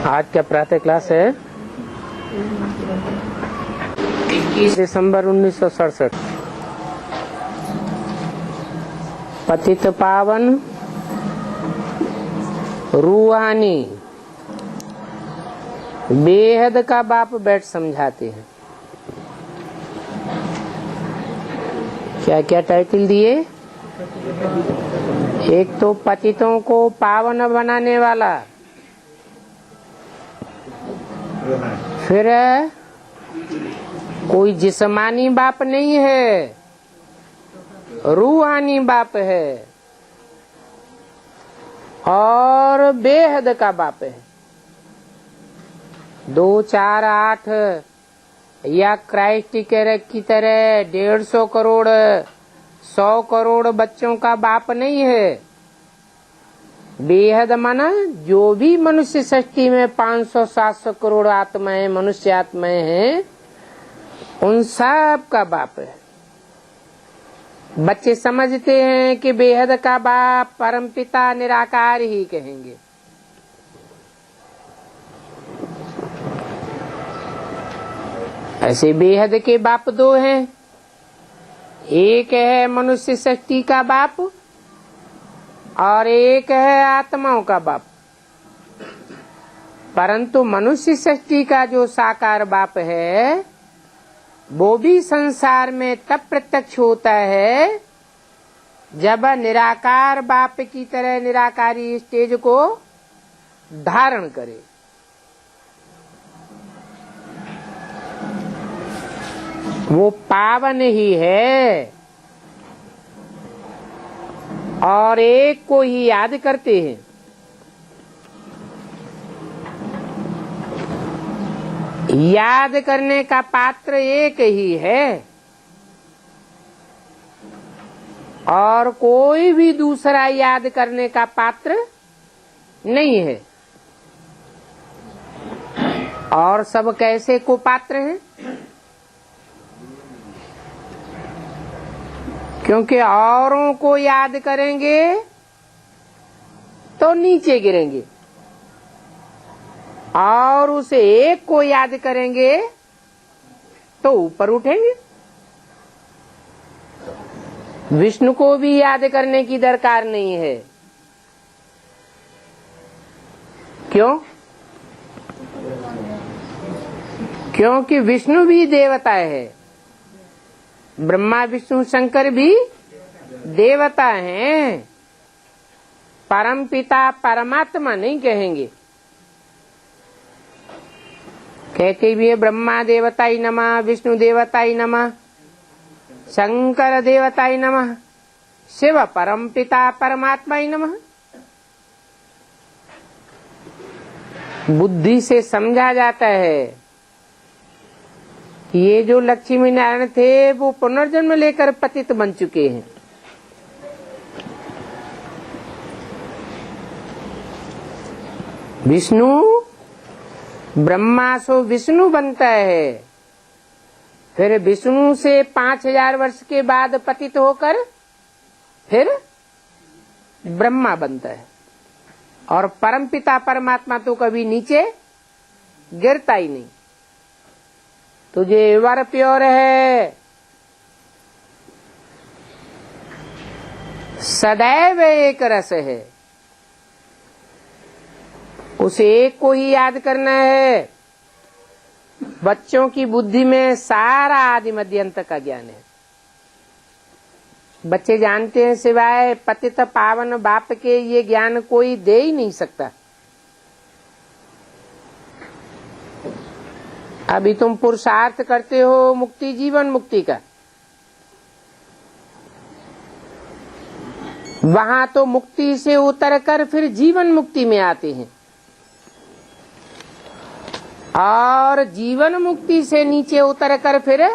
आज क्या प्रातः क्लास है? 21 दिसंबर 1967। पतित पावन रूहानी बेहद का बाप बैठ समझाते हैं। क्या क्या टाइटल दिए? एक तो पतितों को पावन बनाने वाला, फिर कोई जिस्मानी बाप नहीं है, रूहानी बाप है और बेहद का बाप है। 2, 4, 8 या क्राइस्ट की तरह 150 करोड़ 100 करोड़ बच्चों का बाप नहीं है। बेहद माना जो भी मनुष्य सृष्टि में 500-700 करोड़ आत्माएं, मनुष्य आत्माएं हैं, उन सब का बाप है। बच्चे समझते हैं कि बेहद का बाप परमपिता निराकार ही कहेंगे। ऐसे बेहद के बाप 2 हैं। एक है मनुष्य सृष्टि का बाप और एक है आत्माओं का बाप। परंतु मनुष्य सृष्टि का जो साकार बाप है वो भी संसार में तब प्रत्यक्ष होता है जब निराकार बाप की तरह निराकारी स्टेज को धारण करे। वो पावन ही है और एक को ही याद करते हैं। याद करने का पात्र एक ही है और कोई भी दूसरा याद करने का पात्र नहीं है। और सब कैसे को पात्र हैं? क्योंकि औरों को याद करेंगे तो नीचे गिरेंगे और उसे एक को याद करेंगे तो ऊपर उठेंगे। विष्णु को भी याद करने की दरकार नहीं है। क्यों? क्योंकि विष्णु भी देवता है, ब्रह्मा विष्णु शंकर भी देवता हैं। परम पिता परमात्मा नहीं कहेंगे। कहते भी है ब्रह्मा देवताय नमः, विष्णु देवताय नमः, शंकर देवताय नमः, शिव परम पिता परमात्माय नमः। बुद्धि से समझा जाता है ये जो लक्ष्मी नारायण थे वो पुनर्जन्म लेकर पतित बन चुके हैं। विष्णु ब्रह्मा सो विष्णु बनता है, फिर विष्णु से 5000 वर्ष के बाद पतित होकर फिर ब्रह्मा बनता है। और परमपिता परमात्मा तो कभी नीचे गिरता ही नहीं। तुझे वर प्योर है, सदैव एक रस है, उसे एक को ही याद करना है। बच्चों की बुद्धि में सारा आदि मध्य अंत का ज्ञान है। बच्चे जानते हैं सिवाय पतित पावन बाप के ये ज्ञान कोई दे ही नहीं सकता। अभी तुम पुरुषार्थ करते हो मुक्ति, जीवन मुक्ति का, वहां तो मुक्ति से उतरकर फिर जीवन मुक्ति में आते हैं और जीवन मुक्ति से नीचे उतरकर फिर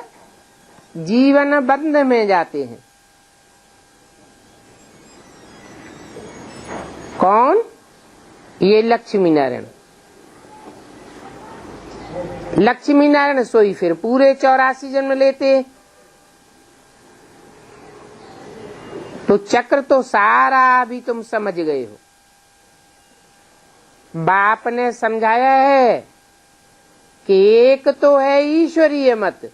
जीवन बंध में जाते हैं। कौन? ये लक्ष्मी नारायण। लक्ष्मी नारायण सोई फिर पूरे 84 जन्म लेते। तो चक्र तो सारा अभी तुम समझ गए हो। बाप ने समझाया है कि एक तो है ईश्वरीय मत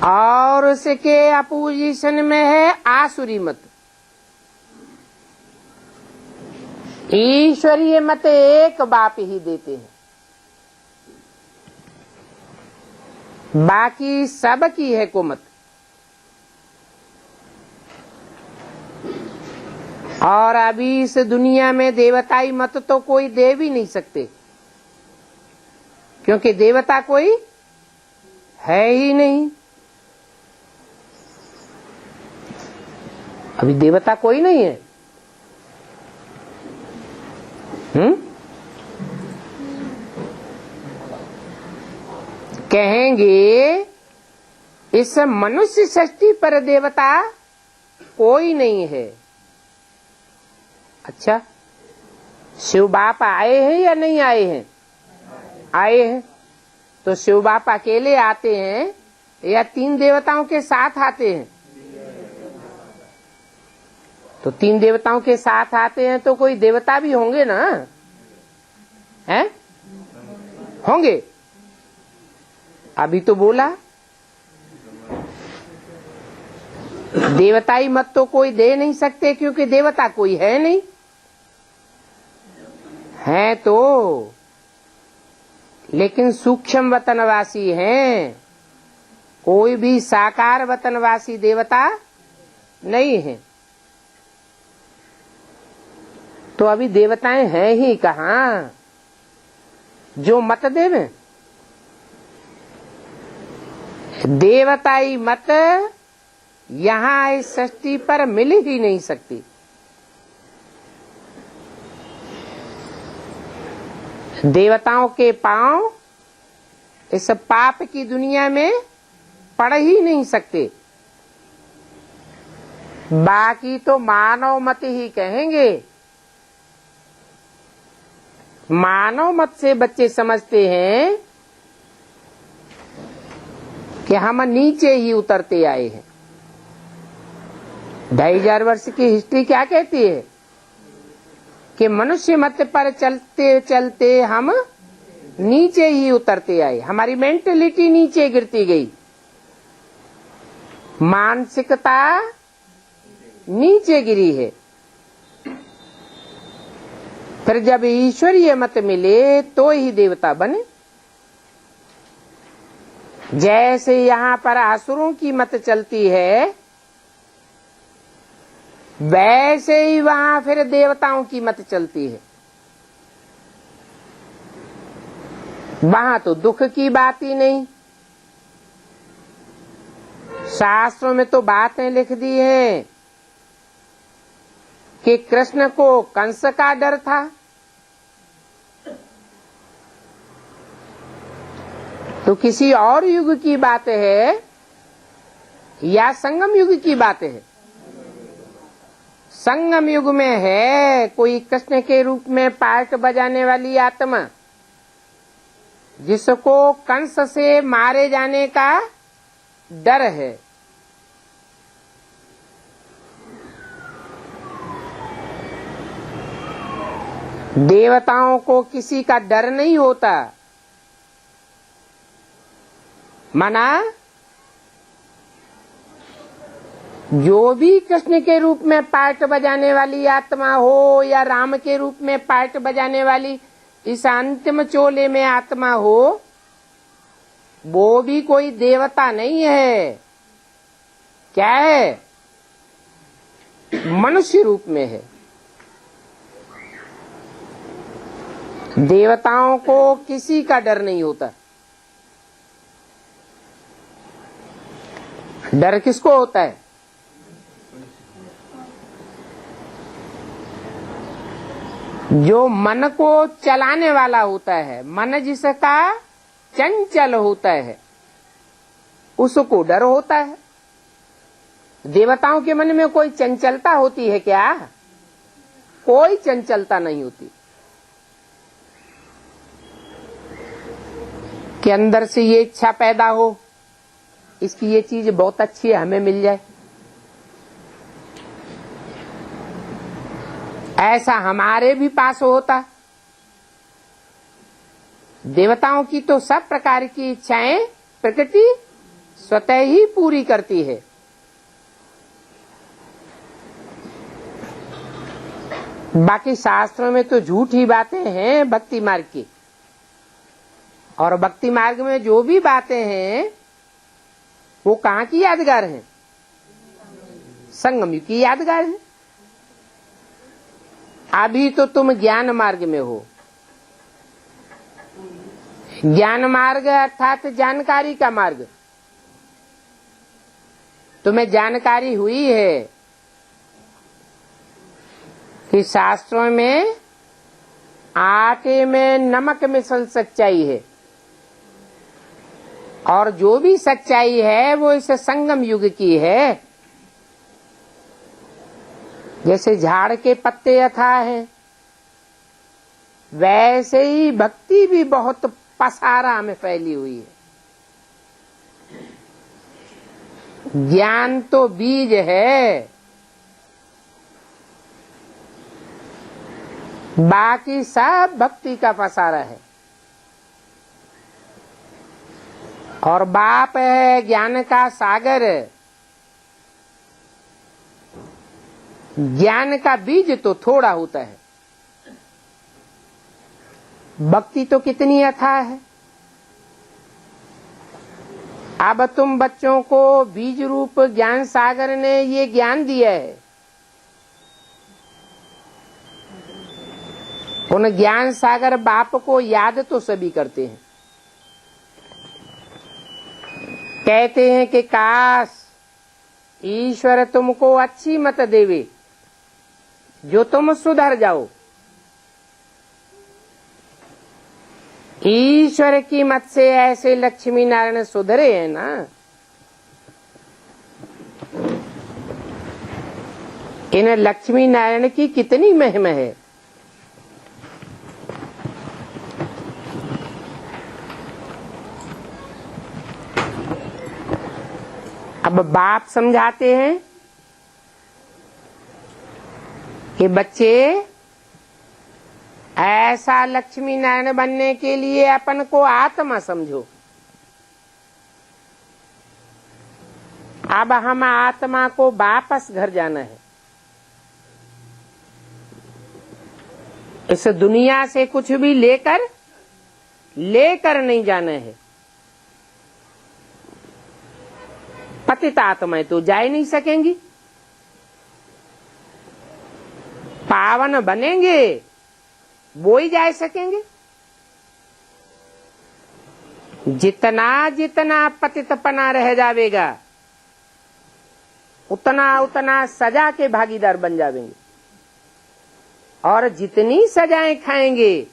और उसके अपोजिशन में है आसुरी मत। ईश्वरीय मत एक बाप ही देते हैं, बाकी सब की है कुमत। और अभी इस दुनिया में देवताई मत तो कोई दे भी नहीं सकते, क्योंकि देवता कोई है ही नहीं। अभी देवता कोई नहीं है। कहेंगे इस मनुष्य सृष्टि पर देवता कोई नहीं है। अच्छा, शिव बाप आए हैं या नहीं आए हैं? आए हैं। तो शिव बाप अकेले आते हैं या 3 देवताओं के साथ आते हैं? तो 3 देवताओं के साथ आते हैं तो कोई देवता भी होंगे ना, हैं? होंगे। अभी तो बोला देवताई मत तो कोई दे नहीं सकते, क्योंकि देवता कोई है नहीं। है तो, लेकिन सूक्ष्म वतनवासी हैं, कोई भी साकार वतनवासी देवता नहीं है। तो अभी देवताएं हैं ही कहाँ जो मत देवे? देवताई मत यहाँ इस सृष्टि पर मिल ही नहीं सकती। देवताओं के पांव इस पाप की दुनिया में पड़ ही नहीं सकते। बाकी तो मानव मत ही कहेंगे। मानव मत से बच्चे समझते हैं कि हम नीचे ही उतरते आए हैं। 2500 वर्ष की हिस्ट्री क्या कहती है कि मनुष्य मत पर चलते चलते हम नीचे ही उतरते आए। हमारी मेंटलिटी नीचे गिरती गई, मानसिकता नीचे गिरी है। फिर जब ईश्वरीय मत मिले तो ही देवता बने। जैसे यहाँ पर असुरों की मत चलती है, वैसे ही वहाँ फिर देवताओं की मत चलती है। वहाँ तो दुख की बात ही नहीं। शास्त्रों में तो बातें लिख दी हैं कि कृष्ण को कंस का डर था, तो किसी और युग की बात है या संगम युग की बात है? संगम युग में है कोई कृष्ण के रूप में पार्ट बजाने वाली आत्मा, जिसको कंस से मारे जाने का डर है। देवताओं को किसी का डर नहीं होता। माना जो भी कृष्ण के रूप में पार्ट बजाने वाली आत्मा हो या राम के रूप में पार्ट बजाने वाली इस अंतिम चोले में आत्मा हो, वो भी कोई देवता नहीं है। क्या है? मनुष्य रूप में है। देवताओं को किसी का डर नहीं होता। डर किसको होता है? जो मन को चलाने वाला होता है, मन जिसका चंचल होता है, उसको डर होता है। देवताओं के मन में कोई चंचलता होती है क्या? कोई चंचलता नहीं होती कि अंदर से ये इच्छा पैदा हो, इसकी ये चीज बहुत अच्छी है, हमें मिल जाए। ऐसा हमारे भी पास होता। देवताओं की तो सब प्रकार की इच्छाएं प्रकृति स्वतः ही पूरी करती है। बाकी शास्त्रों में तो झूठी बातें हैं भक्ति मार्ग की, और भक्ति मार्ग में जो भी बातें हैं वो कहाँ की यादगार हैं? संगम युग की यादगार है। अभी तो तुम ज्ञान मार्ग में हो। ज्ञान मार्ग अर्थात जानकारी का मार्ग। तुम्हें जानकारी हुई है कि शास्त्रों में आटे में नमक मिसल सच्चाई है, और जो भी सच्चाई है वो इस संगम युग की है। जैसे झाड़ के पत्ते अथाह हैं, वैसे ही भक्ति भी बहुत पसारा में फैली हुई है। ज्ञान तो बीज है, बाकी सब भक्ति का पसारा है। और बाप है ज्ञान का सागर। ज्ञान का बीज तो थोड़ा होता है, भक्ति तो कितनी अथाह है। अब तुम बच्चों को बीज रूप ज्ञान सागर ने ये ज्ञान दिया है। उन ज्ञान सागर बाप को याद तो सभी करते हैं, कहते हैं कि काश ईश्वर तुमको अच्छी मत देवे जो तुम सुधर जाओ। ईश्वर की मत से ऐसे लक्ष्मी नारायण सुधरे हैं ना, इन लक्ष्मी नारायण की कितनी महिमा है। अब बाप समझाते हैं कि बच्चे ऐसा लक्ष्मी नारायण बनने के लिए अपन को आत्मा समझो। अब हम आत्मा को वापस घर जाना है। इस दुनिया से कुछ भी लेकर नहीं जाना है। पतित आत्माएं तो जा ही नहीं सकेंगी, पावन बनेंगे वो ही जा सकेंगे। जितना जितना पतितपना रह जावेगा उतना उतना सजा के भागीदार बन जावेंगे, और जितनी सजाएं खाएंगे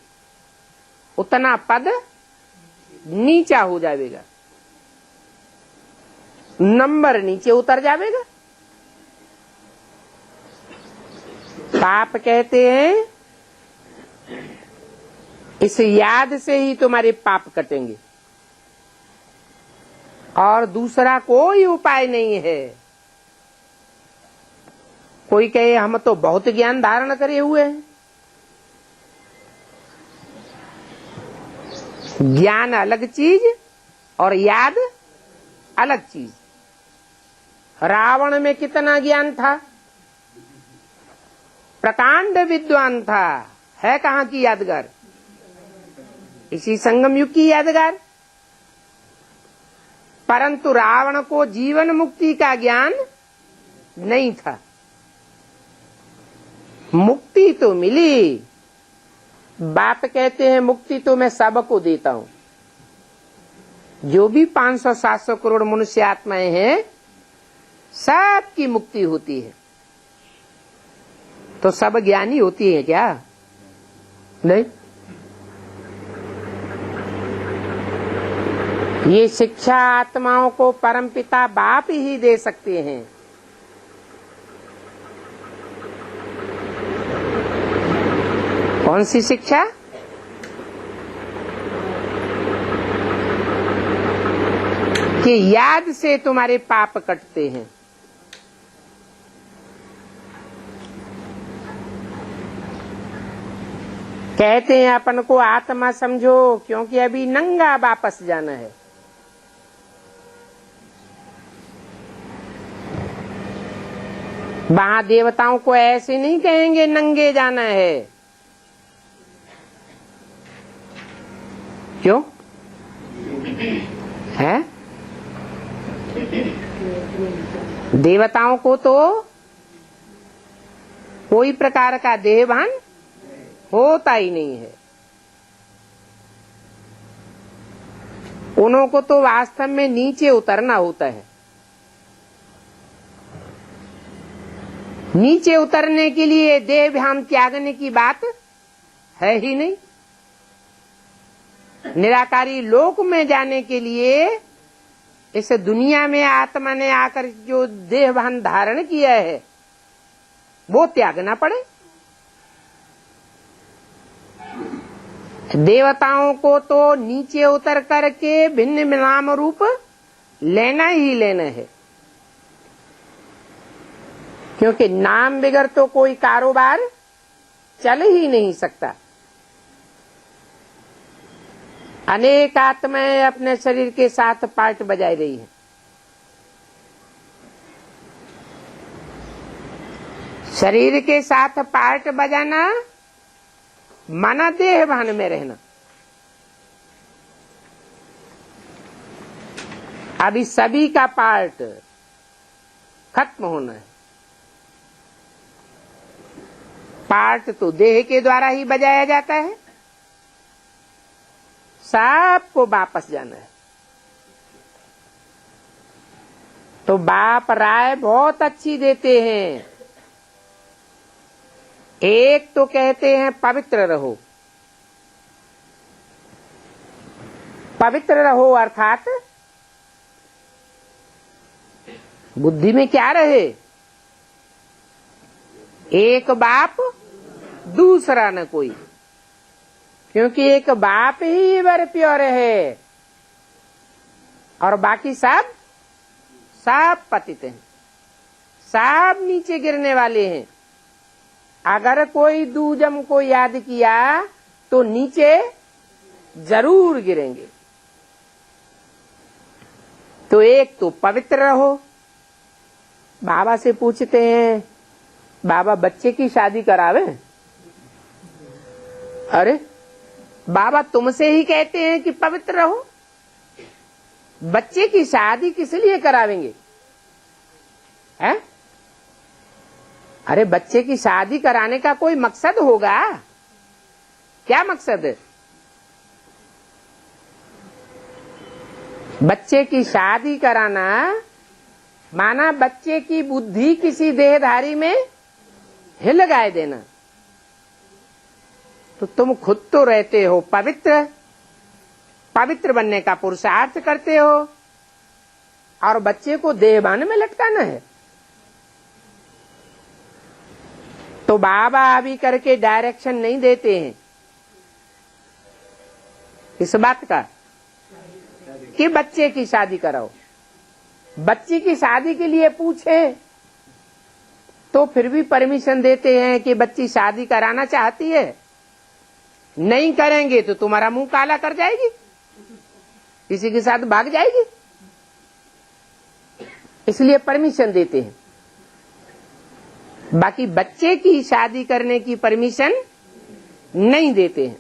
उतना पद नीचा हो जाएगा, नंबर नीचे उतर जाएगा। पाप कहते हैं इस याद से ही तुम्हारे पाप कटेंगे, और दूसरा कोई उपाय नहीं है। कोई कहे हम तो बहुत ज्ञान धारण करे हुए हैं। ज्ञान अलग चीज और याद अलग चीज। रावण में कितना ज्ञान था, प्रकांड विद्वान था, है कहाँ की यादगार? इसी संगम युग की यादगार। परंतु रावण को जीवन मुक्ति का ज्ञान नहीं था। मुक्ति तो मिली, बाप कहते हैं मुक्ति तो मैं सबको देता हूं। जो भी 500-700 करोड़ मनुष्य आत्माएं हैं सबकी मुक्ति होती है। तो सब ज्ञानी होती है क्या? नहीं। ये शिक्षा आत्माओं को परमपिता बाप ही दे सकते हैं। कौन सी शिक्षा? कि याद से तुम्हारे पाप कटते हैं। कहते हैं अपन को आत्मा समझो, क्योंकि अभी नंगा वापस जाना है। वहां देवताओं को ऐसे नहीं कहेंगे नंगे जाना है। क्यों है? देवताओं को तो कोई प्रकार का देहभान होता ही नहीं है। उन्हों को तो वास्तव में नीचे उतरना होता है। नीचे उतरने के लिए देहभान त्यागने की बात है ही नहीं। निराकारी लोक में जाने के लिए इस दुनिया में आत्मा ने आकर जो देहभान धारण किया है वो त्यागना पड़े। देवताओं को तो नीचे उतर करके भिन्न नाम रूप लेना ही लेना है, क्योंकि नाम बिगर तो कोई कारोबार चल ही नहीं सकता। अनेक आत्माएं अपने शरीर के साथ पार्ट बजाई रही हैं। शरीर के साथ पार्ट बजाना माना देहभान में रहना। अभी सभी का पार्ट खत्म होना है। पार्ट तो देह के द्वारा ही बजाया जाता है, सबको वापस जाना है। तो बाप राय बहुत अच्छी देते हैं। एक तो कहते हैं पवित्र रहो। पवित्र रहो अर्थात बुद्धि में क्या रहे? एक बाप दूसरा न कोई, क्योंकि एक बाप ही वर प्योर है और बाकी सब पतित हैं, सब नीचे गिरने वाले हैं। अगर कोई दूजम को याद किया तो नीचे जरूर गिरेंगे। तो एक तो पवित्र रहो। बाबा से पूछते हैं, बाबा बच्चे की शादी करावे? अरे बाबा तुमसे ही कहते हैं कि पवित्र रहो, बच्चे की शादी किस लिए करावेंगे? हैं? अरे बच्चे की शादी कराने का कोई मकसद होगा? क्या मकसद है? बच्चे की शादी कराना माना बच्चे की बुद्धि किसी देहधारी में हिल गाए देना। तो तुम खुद तो रहते हो पवित्र, पवित्र बनने का पुरुषार्थ करते हो और बच्चे को देहभान में लटकाना है। तो बाबा अभी करके डायरेक्शन नहीं देते हैं इस बात का कि बच्चे की शादी कराओ। बच्ची की शादी के लिए पूछे तो फिर भी परमिशन देते हैं कि बच्ची शादी कराना चाहती है, नहीं करेंगे तो तुम्हारा मुंह काला कर जाएगी, किसी के साथ भाग जाएगी, इसलिए परमिशन देते हैं। बाकी बच्चे की शादी करने की परमिशन नहीं देते हैं।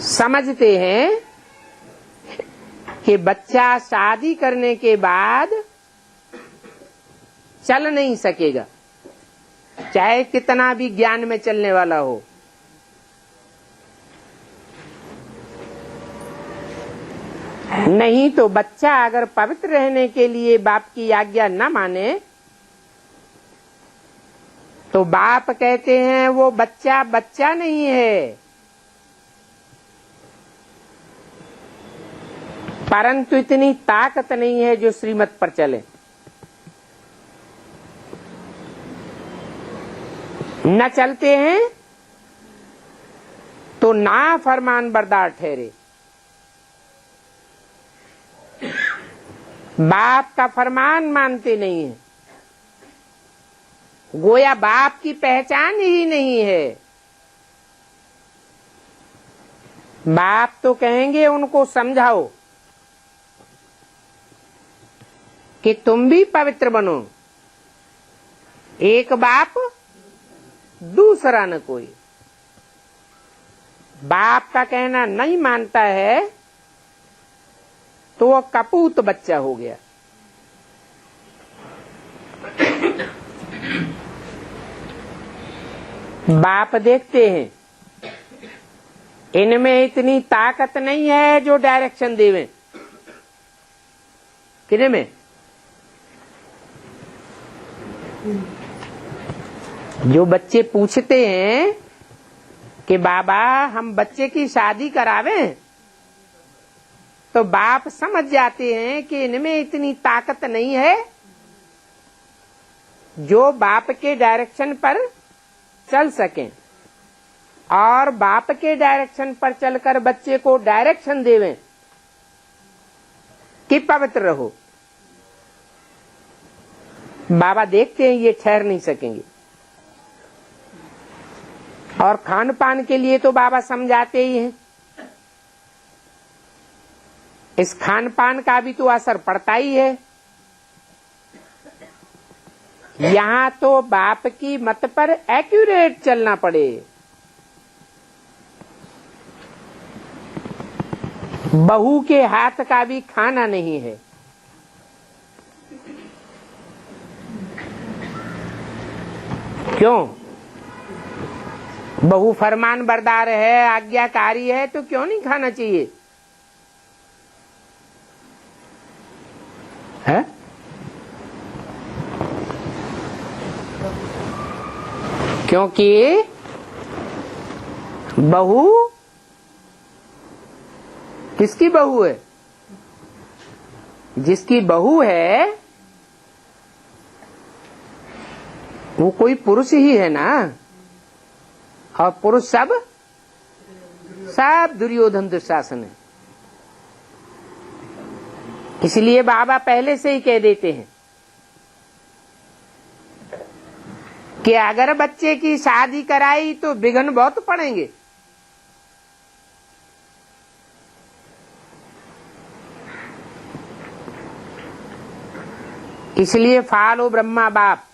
समझते हैं कि बच्चा शादी करने के बाद चल नहीं सकेगा, चाहे कितना भी ज्ञान में चलने वाला हो। नहीं तो बच्चा अगर पवित्र रहने के लिए बाप की आज्ञा न माने तो बाप कहते हैं वो बच्चा बच्चा नहीं है, परंतु इतनी ताकत नहीं है जो श्रीमत पर चले। न चलते हैं तो ना फरमान बरदार ठहरे। बाप का फरमान मानते नहीं है, गोया बाप की पहचान ही नहीं है। बाप तो कहेंगे उनको समझाओ कि तुम भी पवित्र बनो, एक बाप दूसरा न कोई। बाप का कहना नहीं मानता है तो वो कपूत बच्चा हो गया। बाप देखते हैं इनमें इतनी ताकत नहीं है जो डायरेक्शन देवें। किने में? जो बच्चे पूछते हैं कि बाबा हम बच्चे की शादी करावें, तो बाप समझ जाते हैं कि इनमें इतनी ताकत नहीं है जो बाप के डायरेक्शन पर चल सकें और बाप के डायरेक्शन पर चलकर बच्चे को डायरेक्शन देवें कि पवित्र रहो। बाबा देखते हैं ये ठहर नहीं सकेंगे, और खान पान के लिए तो बाबा समझाते ही हैं। इस खान पान का भी तो असर पड़ता ही है। यहाँ तो बाप की मत पर एक्यूरेट चलना पड़े। बहू के हाथ का भी खाना नहीं है। क्यों? बहू फरमान बरदार है, आज्ञाकारी है, तो क्यों नहीं खाना चाहिए? है? क्योंकि बहू किसकी बहू है? जिसकी बहू है वो कोई पुरुष ही है ना, और पुरुष सब दुर्योधन दुशासन है। इसलिए बाबा पहले से ही कह देते हैं कि अगर बच्चे की शादी कराई तो विघ्न बहुत पड़ेंगे। इसलिए फॉलो ब्रह्मा बाप।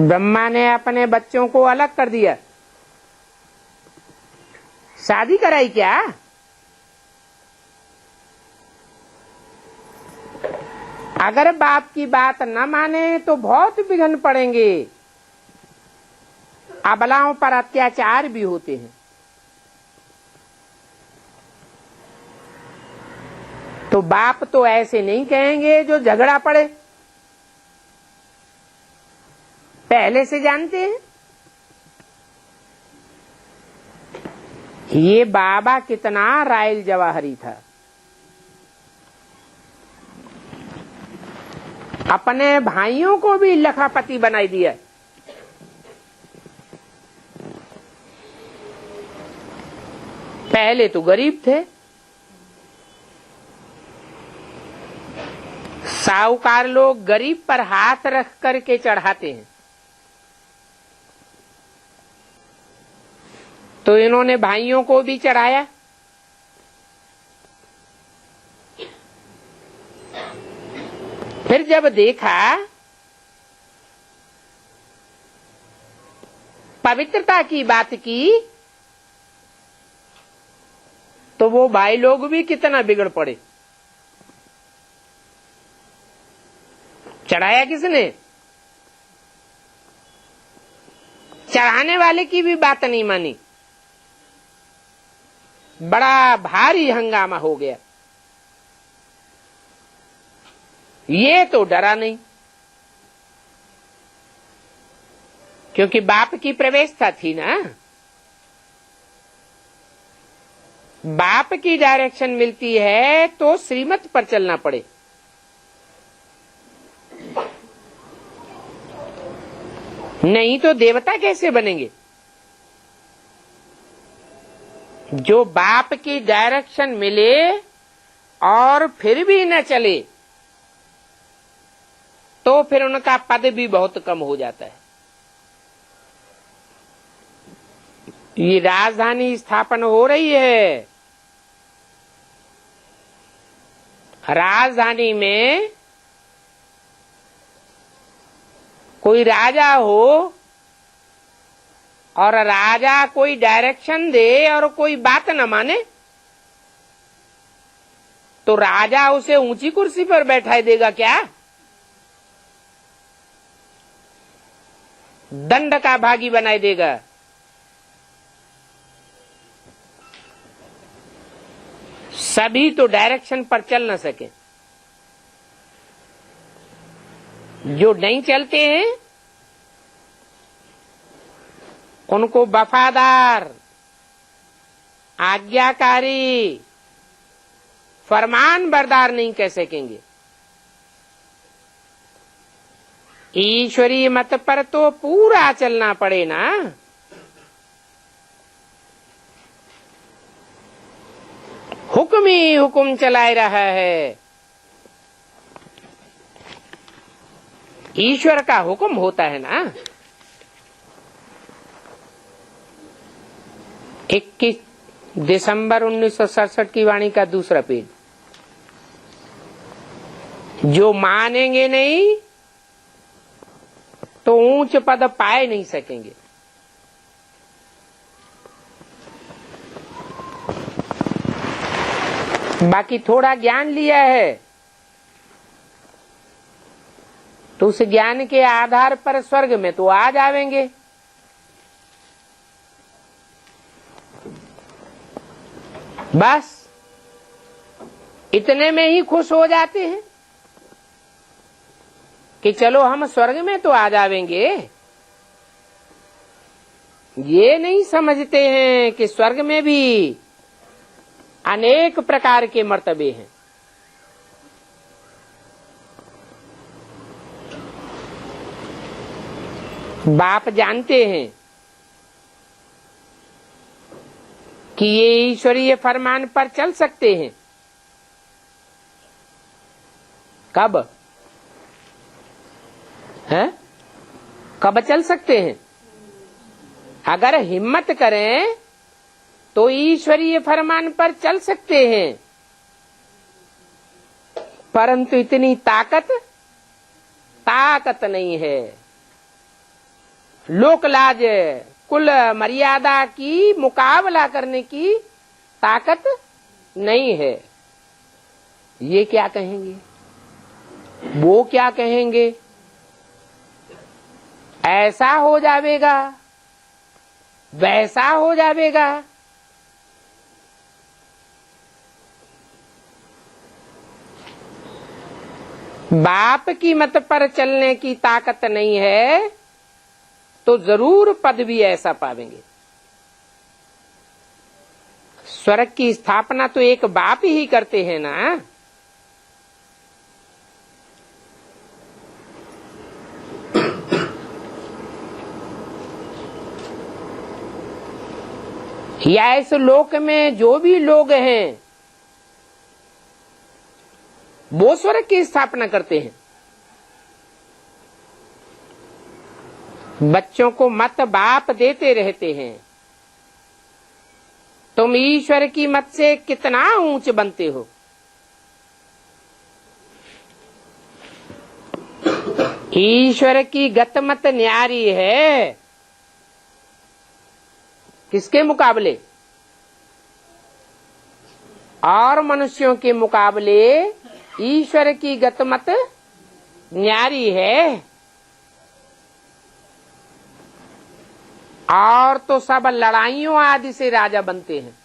ब्रह्मा ने अपने बच्चों को अलग कर दिया। शादी कराई क्या? अगर बाप की बात न माने तो बहुत विघ्न पड़ेंगे। अबलाओं पर अत्याचार भी होते हैं। तो बाप तो ऐसे नहीं कहेंगे जो झगड़ा पड़े, पहले से जानते हैं। ये बाबा कितना रायल जवाहरी था। अपने भाइयों को भी लखापति बनाई दिया। पहले तो गरीब थे, साहूकार लोग गरीब पर हाथ रख करके चढ़ाते हैं, तो इन्होंने भाइयों को भी चढ़ाया। फिर जब देखा पवित्रता की बात की, तो वो भाई लोग भी कितना बिगड़ पड़े। चढ़ाया किसने? चढ़ाने वाले की भी बात नहीं मानी। बड़ा भारी हंगामा हो गया। ये तो डरा नहीं, क्योंकि बाप की प्रवेशता थी ना। बाप की डायरेक्शन मिलती है तो श्रीमत पर चलना पड़े। नहीं तो देवता कैसे बनेंगे? जो बाप की डायरेक्शन मिले और फिर भी न चले तो फिर उनका पद भी बहुत कम हो जाता है। ये राजधानी स्थापन हो रही है, राजधानी में कोई राजा हो और राजा कोई डायरेक्शन दे और कोई बात न माने तो राजा उसे ऊंची कुर्सी पर बैठा देगा क्या? दंड का भागी बनाए देगा। सभी तो डायरेक्शन पर चल न सके। जो नहीं चलते हैं उनको वफादार, आज्ञाकारी, फरमान बरदार नहीं कह सकेंगे। ईश्वरीय मत पर तो पूरा चलना पड़े ना। हुक्म ही हुक्म चलाए रहा है। ईश्वर का हुक्म होता है ना। 21 दिसंबर 1967 की वाणी का दूसरा पेज। जो मानेंगे नहीं तो ऊंच पद पाए नहीं सकेंगे। बाकी थोड़ा ज्ञान लिया है तो उस ज्ञान के आधार पर स्वर्ग में तो आ जाएंगे। बस इतने में ही खुश हो जाते हैं कि चलो हम स्वर्ग में तो आ जाएंगे। ये नहीं समझते हैं कि स्वर्ग में भी अनेक प्रकार के मर्तबे हैं। बाप जानते हैं कि ये ईश्वरीय फरमान पर चल सकते हैं। कब है? कब चल सकते हैं? अगर हिम्मत करें तो ईश्वरीय फरमान पर चल सकते हैं, परंतु इतनी ताकत नहीं है। लोकलाज, कुल मर्यादा की मुकाबला करने की ताकत नहीं है। ये क्या कहेंगे, वो क्या कहेंगे, ऐसा हो जाएगा, वैसा हो जाएगा। बाप की मत पर चलने की ताकत नहीं है तो जरूर पद भी ऐसा पावेंगे। स्वर्ग की स्थापना तो एक बाप ही करते हैं ना। या इस लोक में जो भी लोग हैं वो स्वर्ग की स्थापना करते हैं। बच्चों को मत बाप देते रहते हैं। तुम ईश्वर की मत से कितना ऊंच बनते हो। ईश्वर की गत मत न्यारी है। किसके मुकाबले? और मनुष्यों के मुकाबले ईश्वर की गत मत न्यारी है। और तो सब लड़ाइयों आदि से राजा बनते हैं।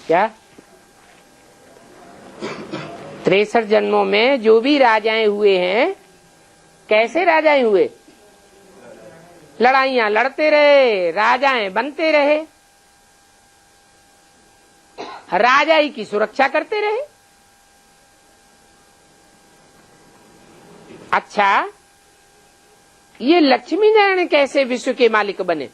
क्या 63 जन्मों में जो भी राजाएं हुए हैं, कैसे राजाएं हुए? लड़ाइयां लड़ते रहे, राजाएं बनते रहे, राजाई की सुरक्षा करते रहे। अच्छा, ये लक्ष्मी नारायण कैसे विश्व के मालिक बने?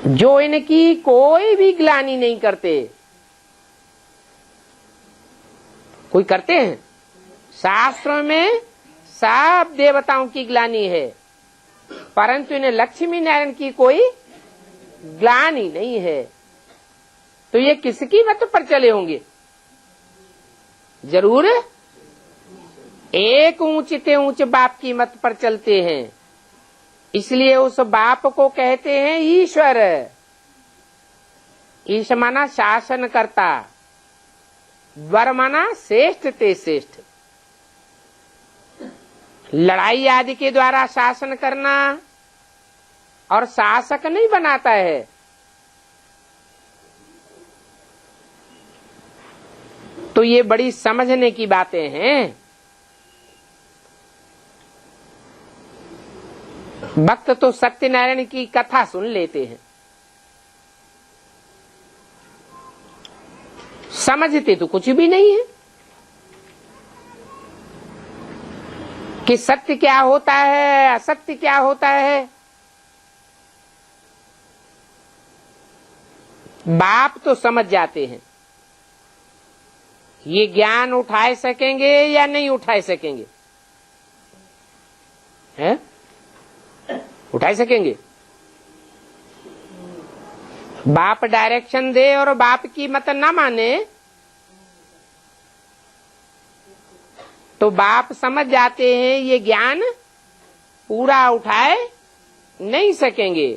जो इनकी कोई भी ग्लानि नहीं करते। कोई करते हैं? शास्त्रों में सब देवताओं की ग्लानि है, परंतु इन्हें लक्ष्मी नारायण की कोई ग्लानि नहीं है। तो ये किसकी मत पर चले होंगे? जरूर एक ऊंचते ऊंच बाप की मत पर चलते हैं। इसलिए उस बाप को कहते हैं ईश्वर। ईश माना शासन करता, वर माना श्रेष्ठ ते श्रेष्ठ। लड़ाई आदि के द्वारा शासन करना और शासक नहीं बनाता है। तो ये बड़ी समझने की बातें हैं। भक्त तो सत्यनारायण की कथा सुन लेते हैं, समझते तो कुछ भी नहीं है कि सत्य क्या होता है, असत्य क्या होता है। बाप तो समझ जाते हैं। ये ज्ञान उठाए सकेंगे या नहीं उठाए सकेंगे? हैं? उठाए सकेंगे? बाप डायरेक्शन दे और बाप की मत ना माने तो बाप समझ जाते हैं ये ज्ञान पूरा उठाए नहीं सकेंगे।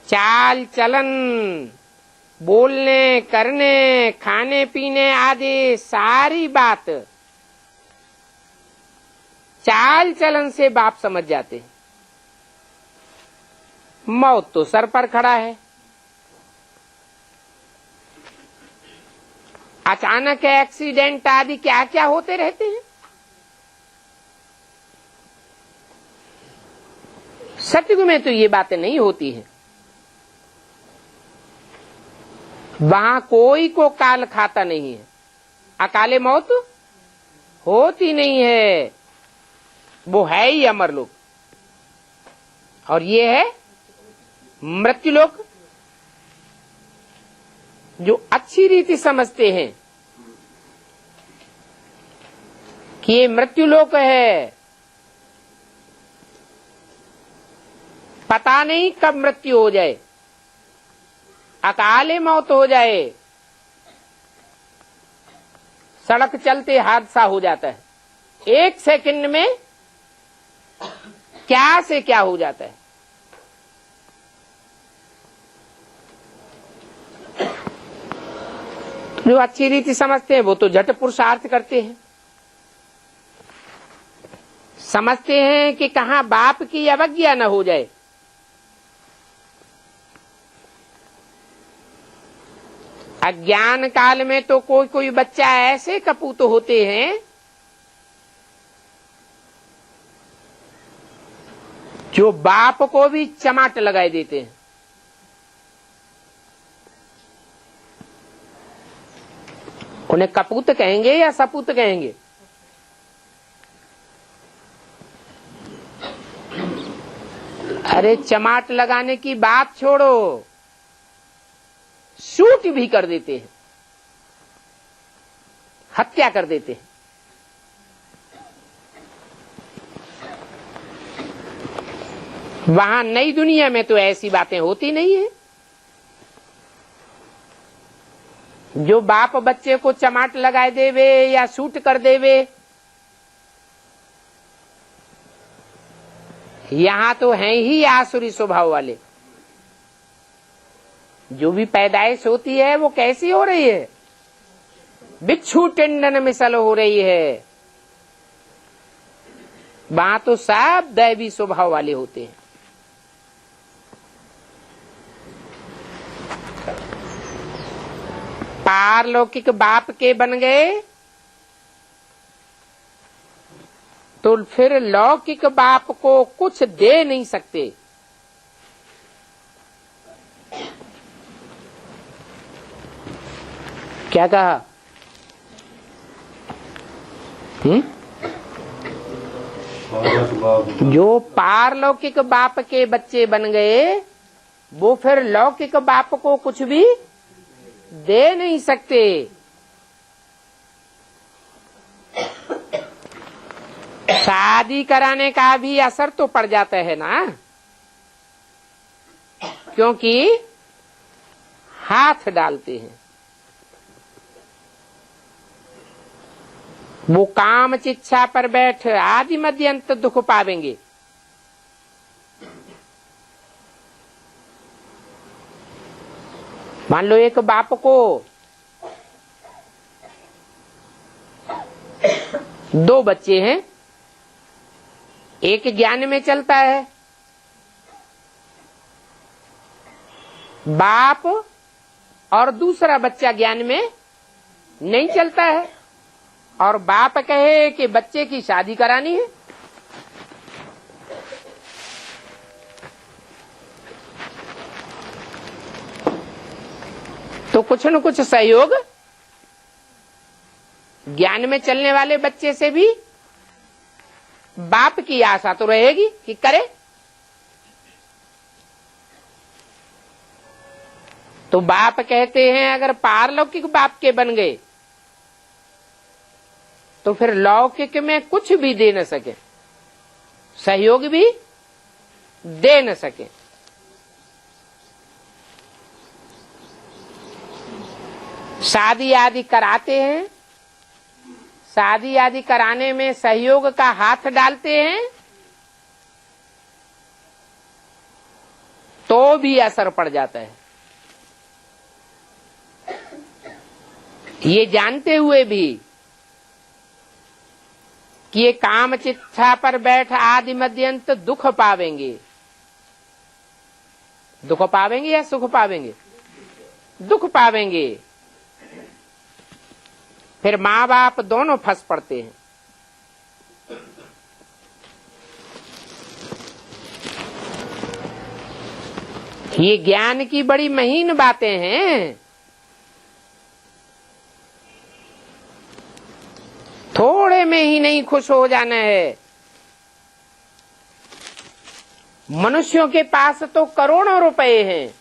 चाल चलन, बोलने करने, खाने पीने आदि सारी बात चाल चलन से बाप समझ जाते हैं। मौत तो सर पर खड़ा है, अचानक एक्सीडेंट आदि क्या क्या होते रहते हैं। सतयुग में तो ये बातें नहीं होती हैं। वहां कोई को काल खाता नहीं है, अकाले मौत होती नहीं है। वो है ही अमरलोक और ये है मृत्युलोक। जो अच्छी रीति समझते हैं कि ये मृत्युलोक है, पता नहीं कब मृत्यु हो जाए, अकाले मौत हो जाए, सड़क चलते हादसा हो जाता है, एक सेकंड में क्या से क्या हो जाता है। जो अच्छी रीति समझते हैं वो तो झट पुरुषार्थ करते हैं, समझते हैं कि कहां बाप की अवज्ञा न हो जाए। अज्ञान काल में तो कोई कोई बच्चा ऐसे कपूत होते हैं जो बाप को भी चमाट लगाए देते हैं। उन्हें कपूत कहेंगे या सपूत कहेंगे? अरे चमाट लगाने की बात छोड़ो, शूट भी कर देते हैं, हत्या कर देते हैं। वहां नई दुनिया में तो ऐसी बातें होती नहीं है। जो बाप बच्चे को चमाट लगाए देवे या शूट कर देवे, यहां तो हैं ही आसुरी स्वभाव वाले। जो भी पैदाइश होती है वो कैसी हो रही है? बिच्छू टेंडन मिसल हो रही है। वहां तो सब दैवी स्वभाव वाले होते हैं। पारलौकिक बाप के बन गए तो फिर लौकिक बाप को कुछ दे नहीं सकते। क्या कहा? बाबा जो पारलौकिक बाप के बच्चे बन गए वो फिर लौकिक बाप को कुछ भी दे नहीं सकते। शादी कराने का भी असर तो पड़ जाता है ना, क्योंकि हाथ डालते हैं। वो काम चिच्छा पर बैठ आदि मध्य अंत दुख पावेंगे। मान लो एक बाप को 2 बच्चे हैं, एक ज्ञान में चलता है, बाप, और दूसरा बच्चा ज्ञान में नहीं चलता है, और बाप कहे कि बच्चे की शादी करानी है, तो कुछ न कुछ सहयोग ज्ञान में चलने वाले बच्चे से भी बाप की आशा तो रहेगी कि करे। तो बाप कहते हैं अगर पारलौकिक बाप के बन गए तो फिर लौकिक में कुछ भी दे न सके, सहयोग भी दे न सके। शादी आदि कराते हैं, शादी आदि कराने में सहयोग का हाथ डालते हैं तो भी असर पड़ जाता है। ये जानते हुए भी कि ये काम चिच्छा पर बैठ आदि मध्यंत दुख पावेंगे। दुख पावेंगे या सुख पावेंगे? दुख पावेंगे। फिर माँ बाप दोनों फंस पड़ते हैं। ये ज्ञान की बड़ी महीन बातें हैं। थोड़े में ही नहीं खुश हो जाना है। मनुष्यों के पास तो करोड़ों रुपए हैं,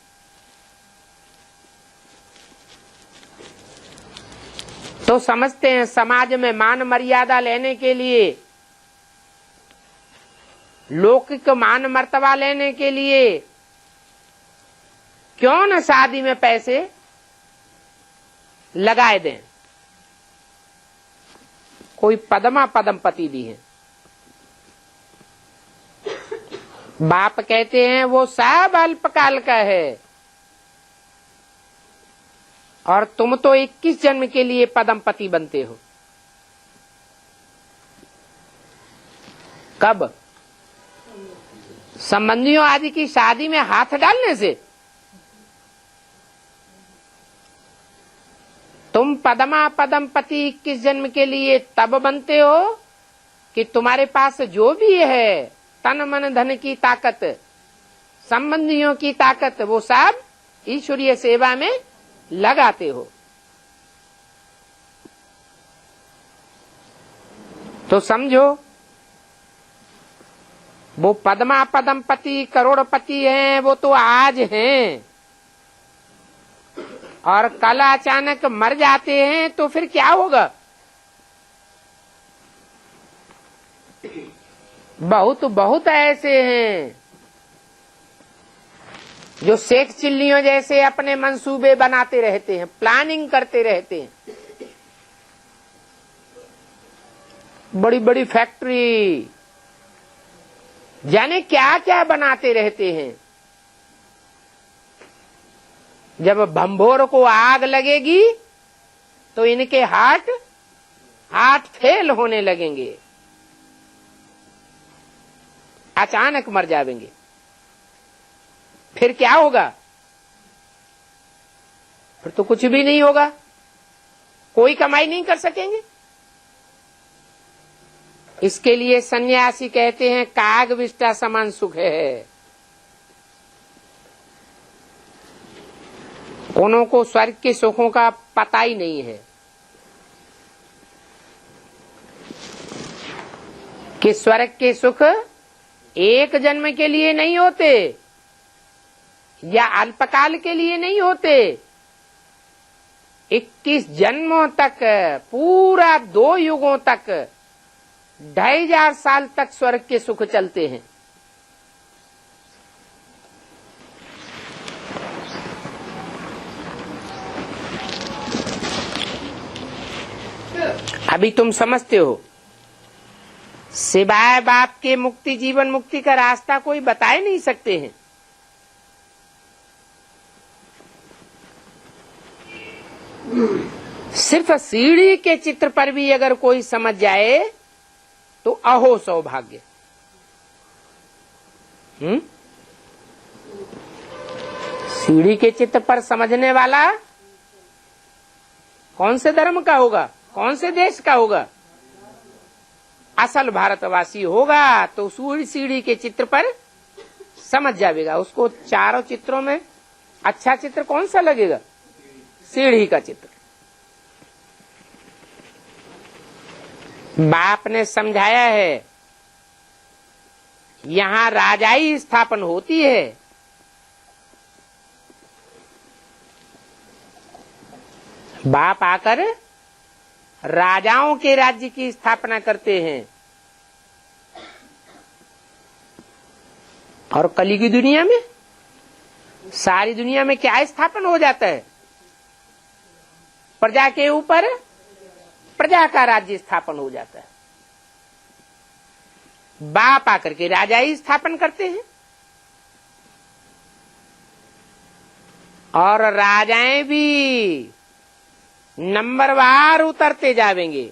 तो समझते हैं समाज में मान मर्यादा लेने के लिए, लौकिक मान मर्तबा लेने के लिए क्यों न शादी में पैसे लगाए दें। कोई पद्मा पद्मपति भी है, बाप कहते हैं वो सब अल्पकाल का है और तुम तो 21 जन्म के लिए पद्मपति बनते हो। कब? संबंधियों आदि की शादी में हाथ डालने से। तुम पद्मा पद्मपति 21 जन्म के लिए तब बनते हो कि तुम्हारे पास जो भी है तन मन धन की ताकत, संबंधियों की ताकत, वो सब ईश्वरीय सेवा में लगाते हो। तो समझो वो पद्मा पद्मपति करोड़पति हैं, वो तो आज हैं और कल अचानक मर जाते हैं तो फिर क्या होगा? बहुत बहुत ऐसे हैं जो शेख चिल्लियों जैसे अपने मंसूबे बनाते रहते हैं, प्लानिंग करते रहते हैं। बड़ी बड़ी फैक्ट्री जाने क्या क्या बनाते रहते हैं। जब भंभोर को आग लगेगी तो इनके हार्ट फेल होने लगेंगे, अचानक मर जाएंगे। फिर क्या होगा? फिर तो कुछ भी नहीं होगा, कोई कमाई नहीं कर सकेंगे। इसके लिए सन्यासी कहते हैं काग विष्टा समान सुख है। उन्हों को स्वर्ग के सुखों का पता ही नहीं है कि स्वर्ग के सुख एक जन्म के लिए नहीं होते या अल्पकाल के लिए नहीं होते, 21 जन्मों तक, पूरा 2 युगों तक, 2500 साल तक स्वर्ग के सुख चलते हैं। अभी तुम समझते हो, सिवाय बाप के मुक्ति, जीवन मुक्ति का रास्ता कोई बता ही नहीं सकते हैं। सिर्फ सीढ़ी के चित्र पर भी अगर कोई समझ जाए तो अहो सौभाग्य। सीढ़ी के चित्र पर समझने वाला कौन से धर्म का होगा, कौन से देश का होगा? असल भारतवासी होगा तो सीढ़ी के चित्र पर समझ जाएगा। उसको चारों चित्रों में अच्छा चित्र कौन सा लगेगा? सीढ़ी का चित्र। बाप ने समझाया है, यहां राजाई स्थापन होती है। बाप आकर राजाओं के राज्य की स्थापना करते हैं। और कली की दुनिया में, सारी दुनिया में क्या स्थापन हो जाता है? प्रजा के ऊपर प्रजा का राज्य स्थापन हो जाता है। बाप आकर के राजा ही स्थापन करते हैं और राजाएं भी नंबरवार उतरते जावेंगे।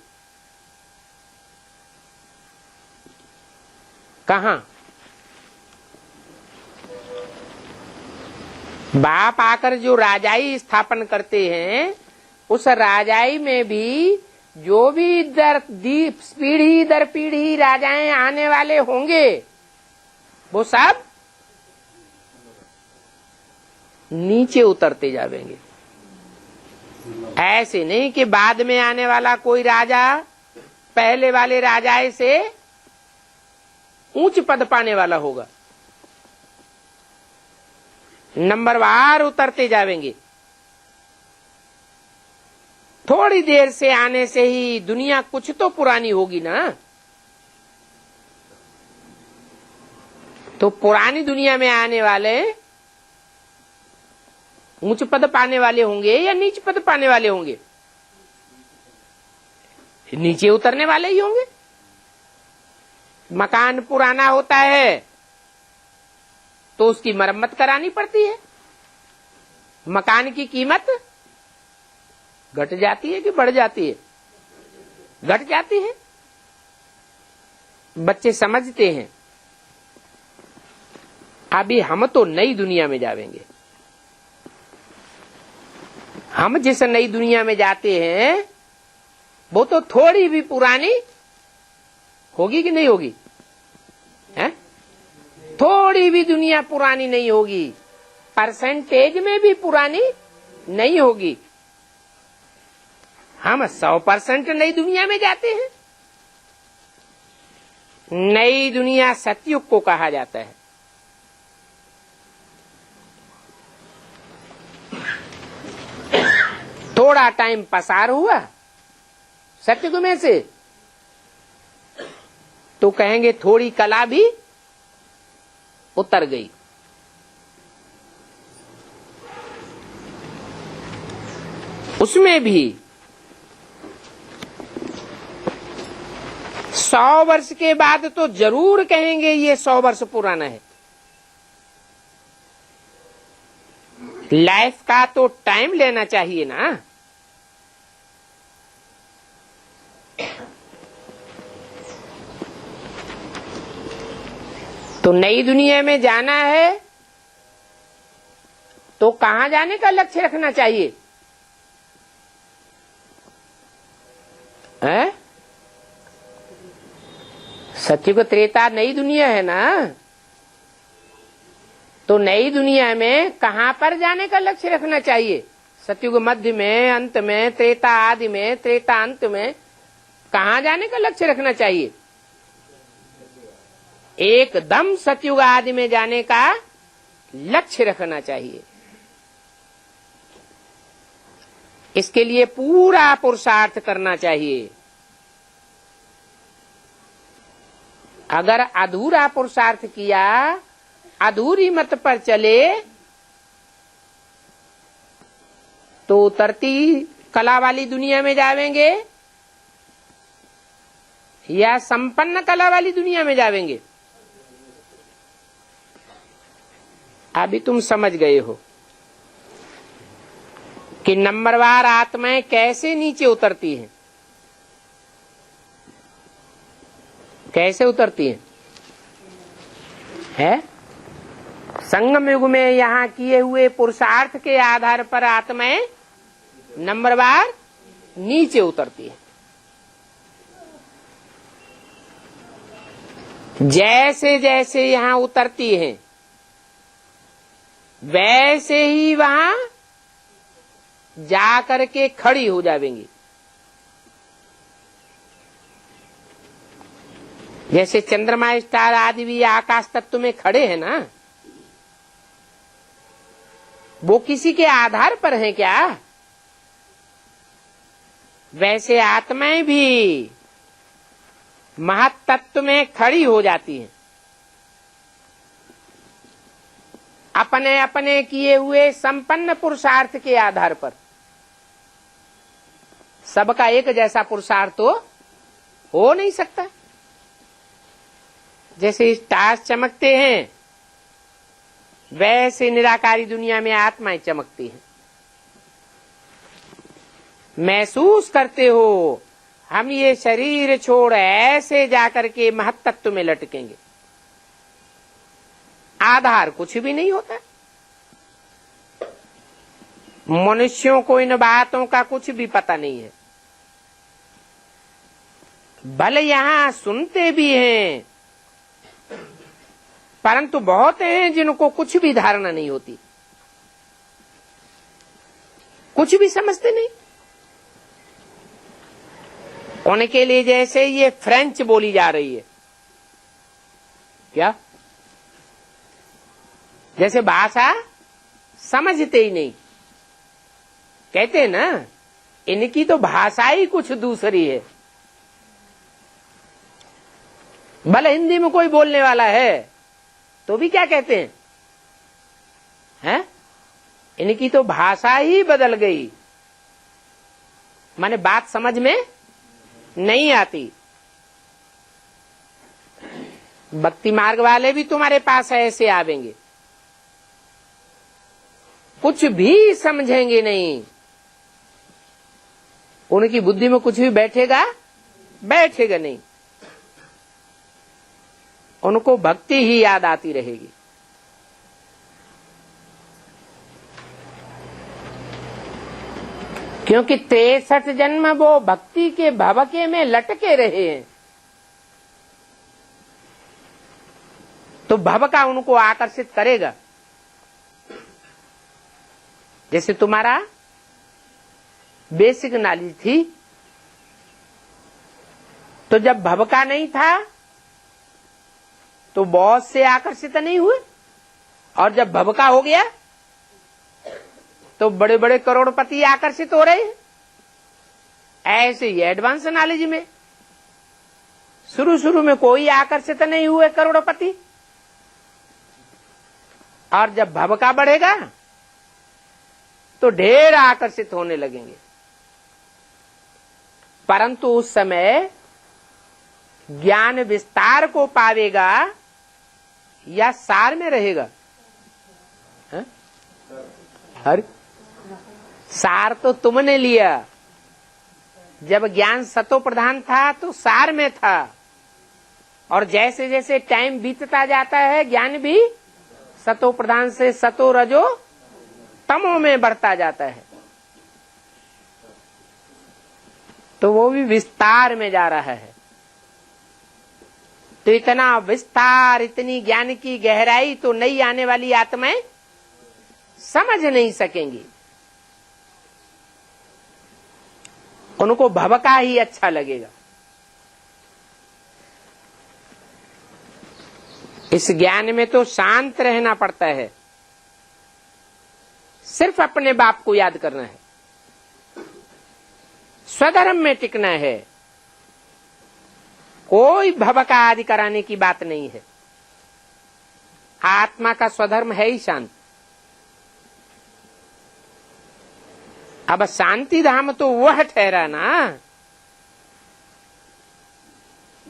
कहां? बाप आकर जो राजाई स्थापन करते हैं, उस राजाई में भी जो भी पीढ़ी दर पीढ़ी राजाएं आने वाले होंगे, वो सब नीचे उतरते जावेंगे। ऐसे नहीं कि बाद में आने वाला कोई राजा पहले वाले राजाए से उच्च पद पाने वाला होगा। नंबरवार उतरते जावेंगे। थोड़ी देर से आने से ही दुनिया कुछ तो पुरानी होगी ना। तो पुरानी दुनिया में आने वाले उच्च पद पाने वाले होंगे या नीच पद पाने वाले होंगे? नीचे उतरने वाले ही होंगे। मकान पुराना होता है तो उसकी मरम्मत करानी पड़ती है। मकान की कीमत घट जाती है कि बढ़ जाती है? घट जाती है। बच्चे समझते हैं। अभी हम तो नई दुनिया में जावेंगे। हम जिस नई दुनिया में जाते हैं वो तो थोड़ी भी पुरानी होगी कि नहीं होगी? है? थोड़ी भी दुनिया पुरानी नहीं होगी। परसेंटेज में भी पुरानी नहीं होगी। हम 100% नई दुनिया में जाते हैं। नई दुनिया सतयुग को कहा जाता है। थोड़ा टाइम पसार हुआ सतयुग में से तो कहेंगे थोड़ी कला भी उतर गई। उसमें भी 100 वर्ष के बाद तो जरूर कहेंगे ये 100 वर्ष पुराना है। लाइफ का तो टाइम लेना चाहिए ना। तो नई दुनिया में जाना है तो कहां जाने का लक्ष्य रखना चाहिए? है? सत्युग त्रेता नई दुनिया है ना। तो नई दुनिया में कहां पर जाने का लक्ष्य रखना चाहिए? सत्युग मध्य में, अंत में, त्रेता आदि में, त्रेता अंत में कहां जाने का लक्ष्य रखना चाहिए? एकदम सतयुग आदि में जाने का लक्ष्य रखना चाहिए। इसके लिए पूरा पुरुषार्थ करना चाहिए। अगर अधूरा पुरुषार्थ किया, अधूरी मत पर चले, तो उतरती कला वाली दुनिया में जावेंगे या संपन्न कला वाली दुनिया में जावेंगे। अभी तुम समझ गए हो कि नंबरवार आत्माएं कैसे नीचे उतरती हैं, कैसे उतरती हैं? है संगम युग में यहाँ किए हुए पुरुषार्थ के आधार पर आत्माएं नंबरवार नीचे उतरती है। जैसे जैसे यहाँ उतरती हैं, वैसे ही वहां जाकर के खड़ी हो जाएंगी। जैसे चंद्रमा, स्टार आदि भी आकाश तत्व में खड़े हैं ना, वो किसी के आधार पर हैं क्या? वैसे आत्माएं भी महत्तत्व में खड़ी हो जाती हैं। अपने अपने किए हुए संपन्न पुरुषार्थ के आधार पर। सबका एक जैसा पुरुषार्थ तो हो नहीं सकता। जैसे स्टार चमकते हैं, वैसे निराकारी दुनिया में आत्माएं चमकती हैं। महसूस करते हो हम ये शरीर छोड़ ऐसे जाकर के महत्तत्व में लटकेंगे। आधार कुछ भी नहीं होता। मनुष्यों को इन बातों का कुछ भी पता नहीं है। भले यहां सुनते भी हैं, परंतु बहुत हैं जिनको कुछ भी धारणा नहीं होती, कुछ भी समझते नहीं। उनके लिए जैसे ये फ्रेंच बोली जा रही है, क्या जैसे भाषा समझते ही नहीं। कहते हैं ना, इनकी तो भाषा ही कुछ दूसरी है। भले हिंदी में कोई बोलने वाला है तो भी क्या कहते हैं? इनकी तो भाषा ही बदल गई, माने बात समझ में नहीं आती। भक्ति मार्ग वाले भी तुम्हारे पास ऐसे आवेंगे, कुछ भी समझेंगे नहीं। उनकी बुद्धि में कुछ भी बैठेगा नहीं। उनको भक्ति ही याद आती रहेगी। क्योंकि 63 जन्म वो भक्ति के भवके में लटके रहे हैं, तो भवका उनको आकर्षित करेगा। जैसे तुम्हारा बेसिक नॉलेज थी, तो जब भवका नहीं था तो बहुत से आकर्षित नहीं हुए, और जब भवका हो गया तो बड़े बड़े करोड़पति आकर्षित हो रहे हैं। ऐसे ही एडवांस नॉलेज में शुरू में कोई आकर्षित नहीं हुए करोड़पति, और जब भवका बढ़ेगा तो ढेर आकर्षित होने लगेंगे। परंतु उस समय ज्ञान विस्तार को पावेगा या सार में रहेगा? हर सार तो तुमने लिया। जब ज्ञान सतो प्रधान था तो सार में था, और जैसे जैसे टाइम बीतता जाता है ज्ञान भी सतो प्रधान से सतो रजो तमो में बढ़ता जाता है, तो वो भी विस्तार में जा रहा है। तो इतना विस्तार, इतनी ज्ञान की गहराई तो नई आने वाली आत्माएं समझ नहीं सकेंगी। उनको भवका ही अच्छा लगेगा। इस ज्ञान में तो शांत रहना पड़ता है, सिर्फ अपने बाप को याद करना है, स्वधर्म में टिकना है, कोई भवका आदि कराने की बात नहीं है। आत्मा का स्वधर्म है ही शांत। अब शांति धाम तो वह ठहरा ना,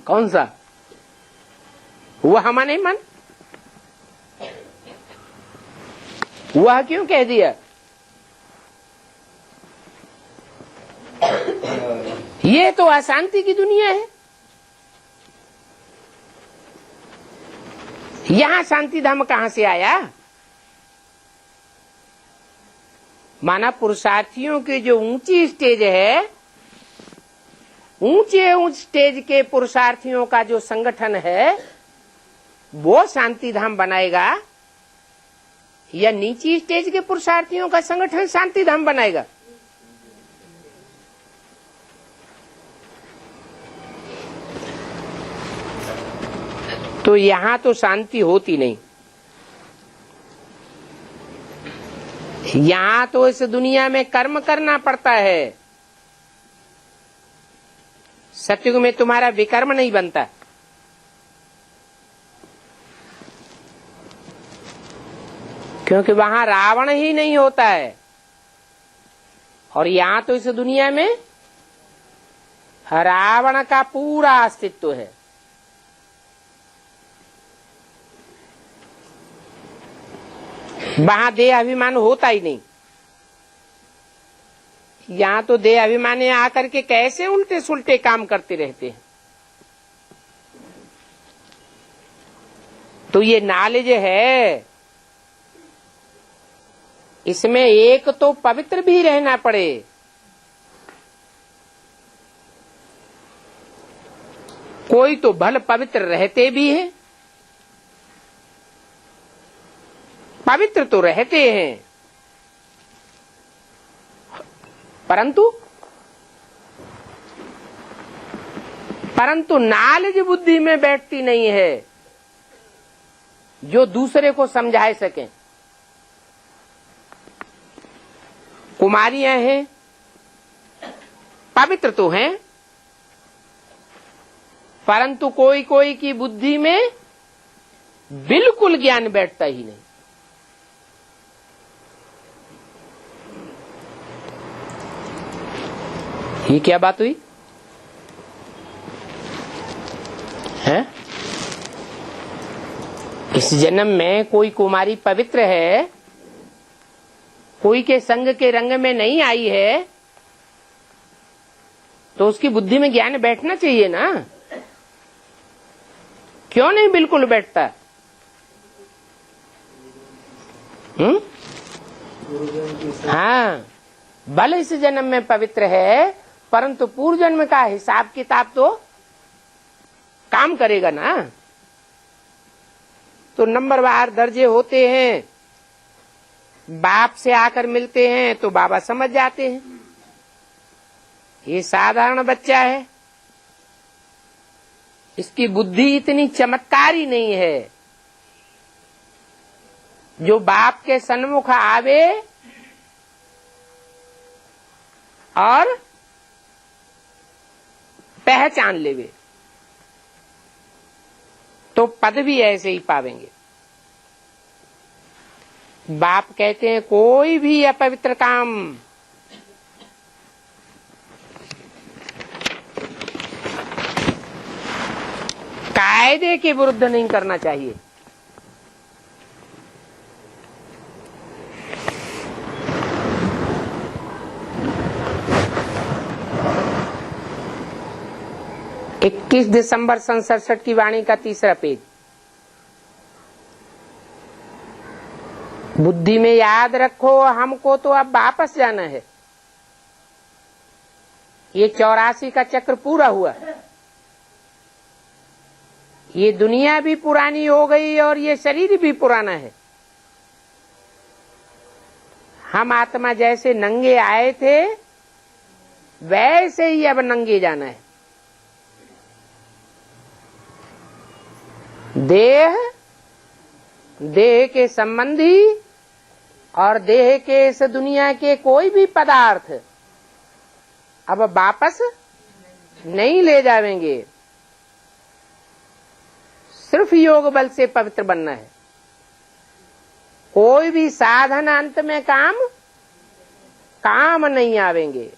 कौन सा? वह माने मन। वह क्यों कह दिया? ये तो अशांति की दुनिया है। यहां शांति धाम कहां से आया? माना पुरुषार्थियों की जो ऊंची स्टेज है, ऊंचे ऊंच स्टेज के पुरुषार्थियों का जो संगठन है, वो शांति धाम बनाएगा, या नीची स्टेज के पुरुषार्थियों का संगठन शांति धाम बनाएगा? तो यहां तो शांति होती नहीं। यहां तो इस दुनिया में कर्म करना पड़ता है। सतयुग में तुम्हारा विकर्म नहीं बनता। क्योंकि वहां रावण ही नहीं होता है, और यहां तो इस दुनिया में रावण का पूरा अस्तित्व है। वहां देह अभिमान होता ही नहीं। यहां तो देह अभिमानी आकर के कैसे उल्टे सुल्टे काम करते रहते हैं। तो ये नॉलेज है, इसमें एक तो पवित्र भी रहना पड़े, कोई तो भल पवित्र रहते भी हैं, पवित्र तो रहते हैं, परंतु नॉलेज बुद्धि में बैठती नहीं है जो दूसरे को समझा सके। कुमारियां हैं, पवित्र तो हैं, परंतु कोई कोई की बुद्धि में बिल्कुल ज्ञान बैठता ही नहीं। ये क्या बात हुई है? इस जन्म में कोई कुमारी पवित्र है, कोई के संग के रंग में नहीं आई है, तो उसकी बुद्धि में ज्ञान बैठना चाहिए ना। क्यों नहीं बिल्कुल बैठता? हाँ, भले इस जन्म में पवित्र है, परंतु पूर्व जन्म का हिसाब किताब तो काम करेगा ना। तो नंबरवार दर्जे होते हैं, बाप से आकर मिलते हैं तो बाबा समझ जाते हैं ये साधारण बच्चा है, इसकी बुद्धि इतनी चमत्कारी नहीं है जो बाप के सन्मुख आवे और पहचान लेवे, तो पद भी ऐसे ही पावेंगे। बाप कहते हैं कोई भी अपवित्र काम कायदे के विरुद्ध नहीं करना चाहिए। इक्कीस दिसंबर 1967 की वाणी का तीसरा पेज। बुद्धि में याद रखो, हमको तो अब वापस जाना है। ये 84 का चक्र पूरा हुआ, ये दुनिया भी पुरानी हो गई और ये शरीर भी पुराना है। हम आत्मा जैसे नंगे आए थे वैसे ही अब नंगे जाना है। देह देह के संबंधी और देह के इस दुनिया के कोई भी पदार्थ अब वापस नहीं ले जावेंगे। सिर्फ योग बल से पवित्र बनना है। कोई भी साधन अंत में काम नहीं आवेंगे।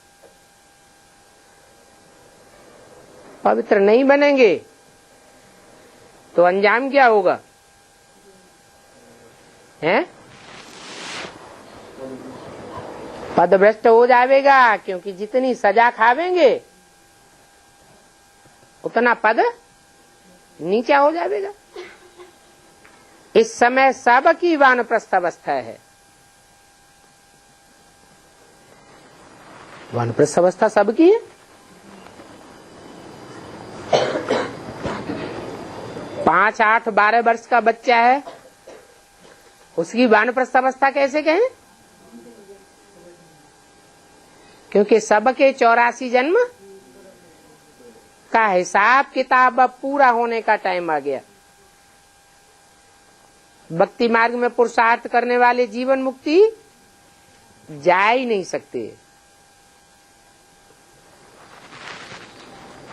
पवित्र नहीं बनेंगे तो अंजाम क्या होगा? हैं? पदभ्रष्ट हो जाएगा, क्योंकि जितनी सजा खावेंगे उतना पद नीचा हो जाएगा। इस समय सबकी वानप्रस्थ अवस्था है। वानप्रस्थ अवस्था सबकी है। 5, 8, 12 वर्ष का बच्चा है, उसकी वानप्रस्थ अवस्था कैसे कहें? क्योंकि सबके 84 जन्म का हिसाब किताब अब पूरा होने का टाइम आ गया। भक्ति मार्ग में पुरुषार्थ करने वाले जीवन मुक्ति जा ही नहीं सकते।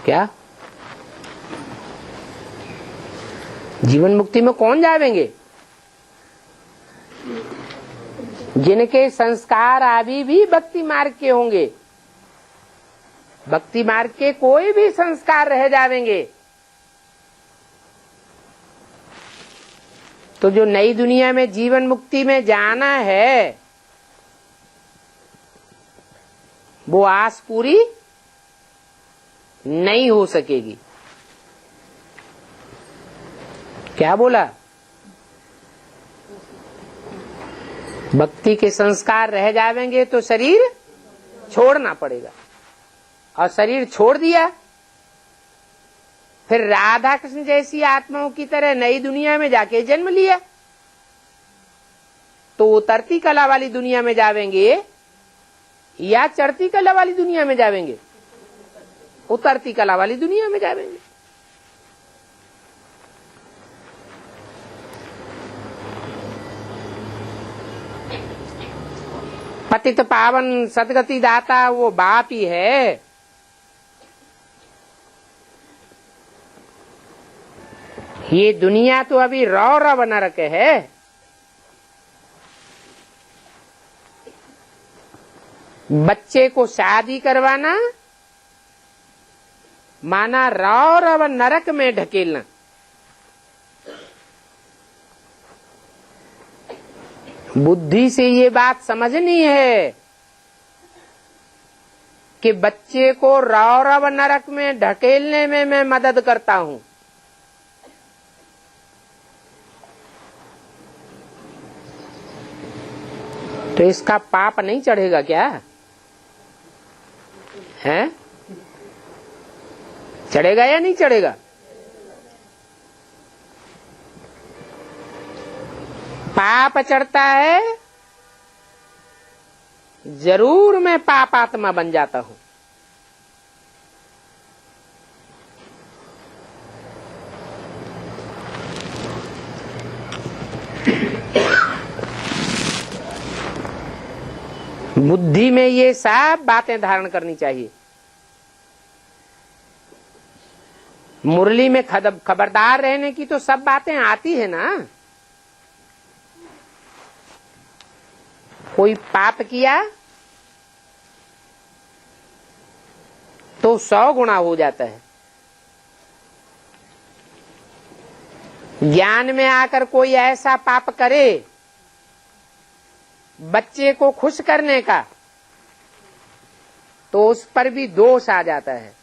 क्या जीवन मुक्ति में कौन जावेंगे? जिनके संस्कार अभी भी भक्ति मार्ग के होंगे। भक्ति मार्ग के कोई भी संस्कार रह जावेंगे तो जो नई दुनिया में जीवन मुक्ति में जाना है वो आस पूरी नहीं हो सकेगी। क्या बोला? भक्ति के संस्कार रह जावेंगे तो शरीर छोड़ना पड़ेगा, और शरीर छोड़ दिया फिर राधा कृष्ण जैसी आत्माओं की तरह नई दुनिया में जाके जन्म लिया तो उतरती कला वाली दुनिया में जावेंगे या चढ़ती कला वाली दुनिया में जावेंगे? उतरती कला वाली दुनिया में जावेंगे। पतित पावन सदगति दाता वो बाप ही है। ये दुनिया तो अभी रौरव नरक है। बच्चे को शादी करवाना माना रौरव नरक में ढकेलना। बुद्धि से ये बात समझनी है कि बच्चे को रौरव नरक में ढकेलने में मैं मदद करता हूं। तो इसका पाप नहीं चढ़ेगा क्या? है? चढ़ेगा या नहीं चढ़ेगा? पाप चढ़ता है, जरूर मैं पापात्मा बन जाता हूं। बुद्धि में ये सब बातें धारण करनी चाहिए। मुरली में खबरदार रहने की तो सब बातें आती है ना। कोई पाप किया तो 100 गुना हो जाता है। ज्ञान में आकर कोई ऐसा पाप करे बच्चे को खुश करने का तो उस पर भी दोष आ जाता है।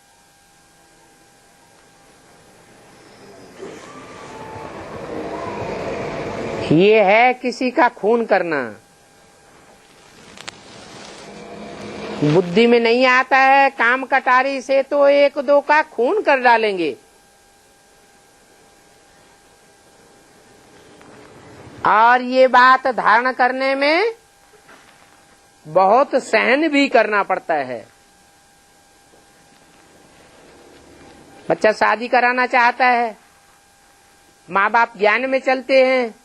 ये है किसी का खून करना। बुद्धि में नहीं आता है, काम कटारी से तो 1-2 का खून कर डालेंगे। और ये बात धारण करने में बहुत सहन भी करना पड़ता है। बच्चा शादी कराना चाहता है, माँ बाप ज्ञान में चलते हैं,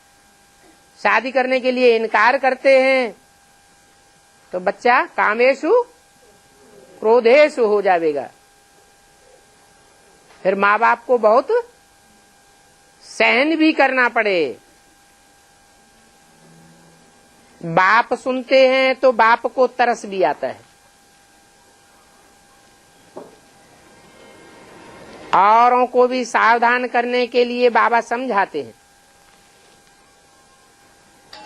शादी करने के लिए इनकार करते हैं तो बच्चा कामेशु क्रोधेशु हो जाएगा। फिर माँ बाप को बहुत सहन भी करना पड़े। बाप सुनते हैं तो बाप को तरस भी आता है, औरों को भी सावधान करने के लिए बाबा समझाते हैं।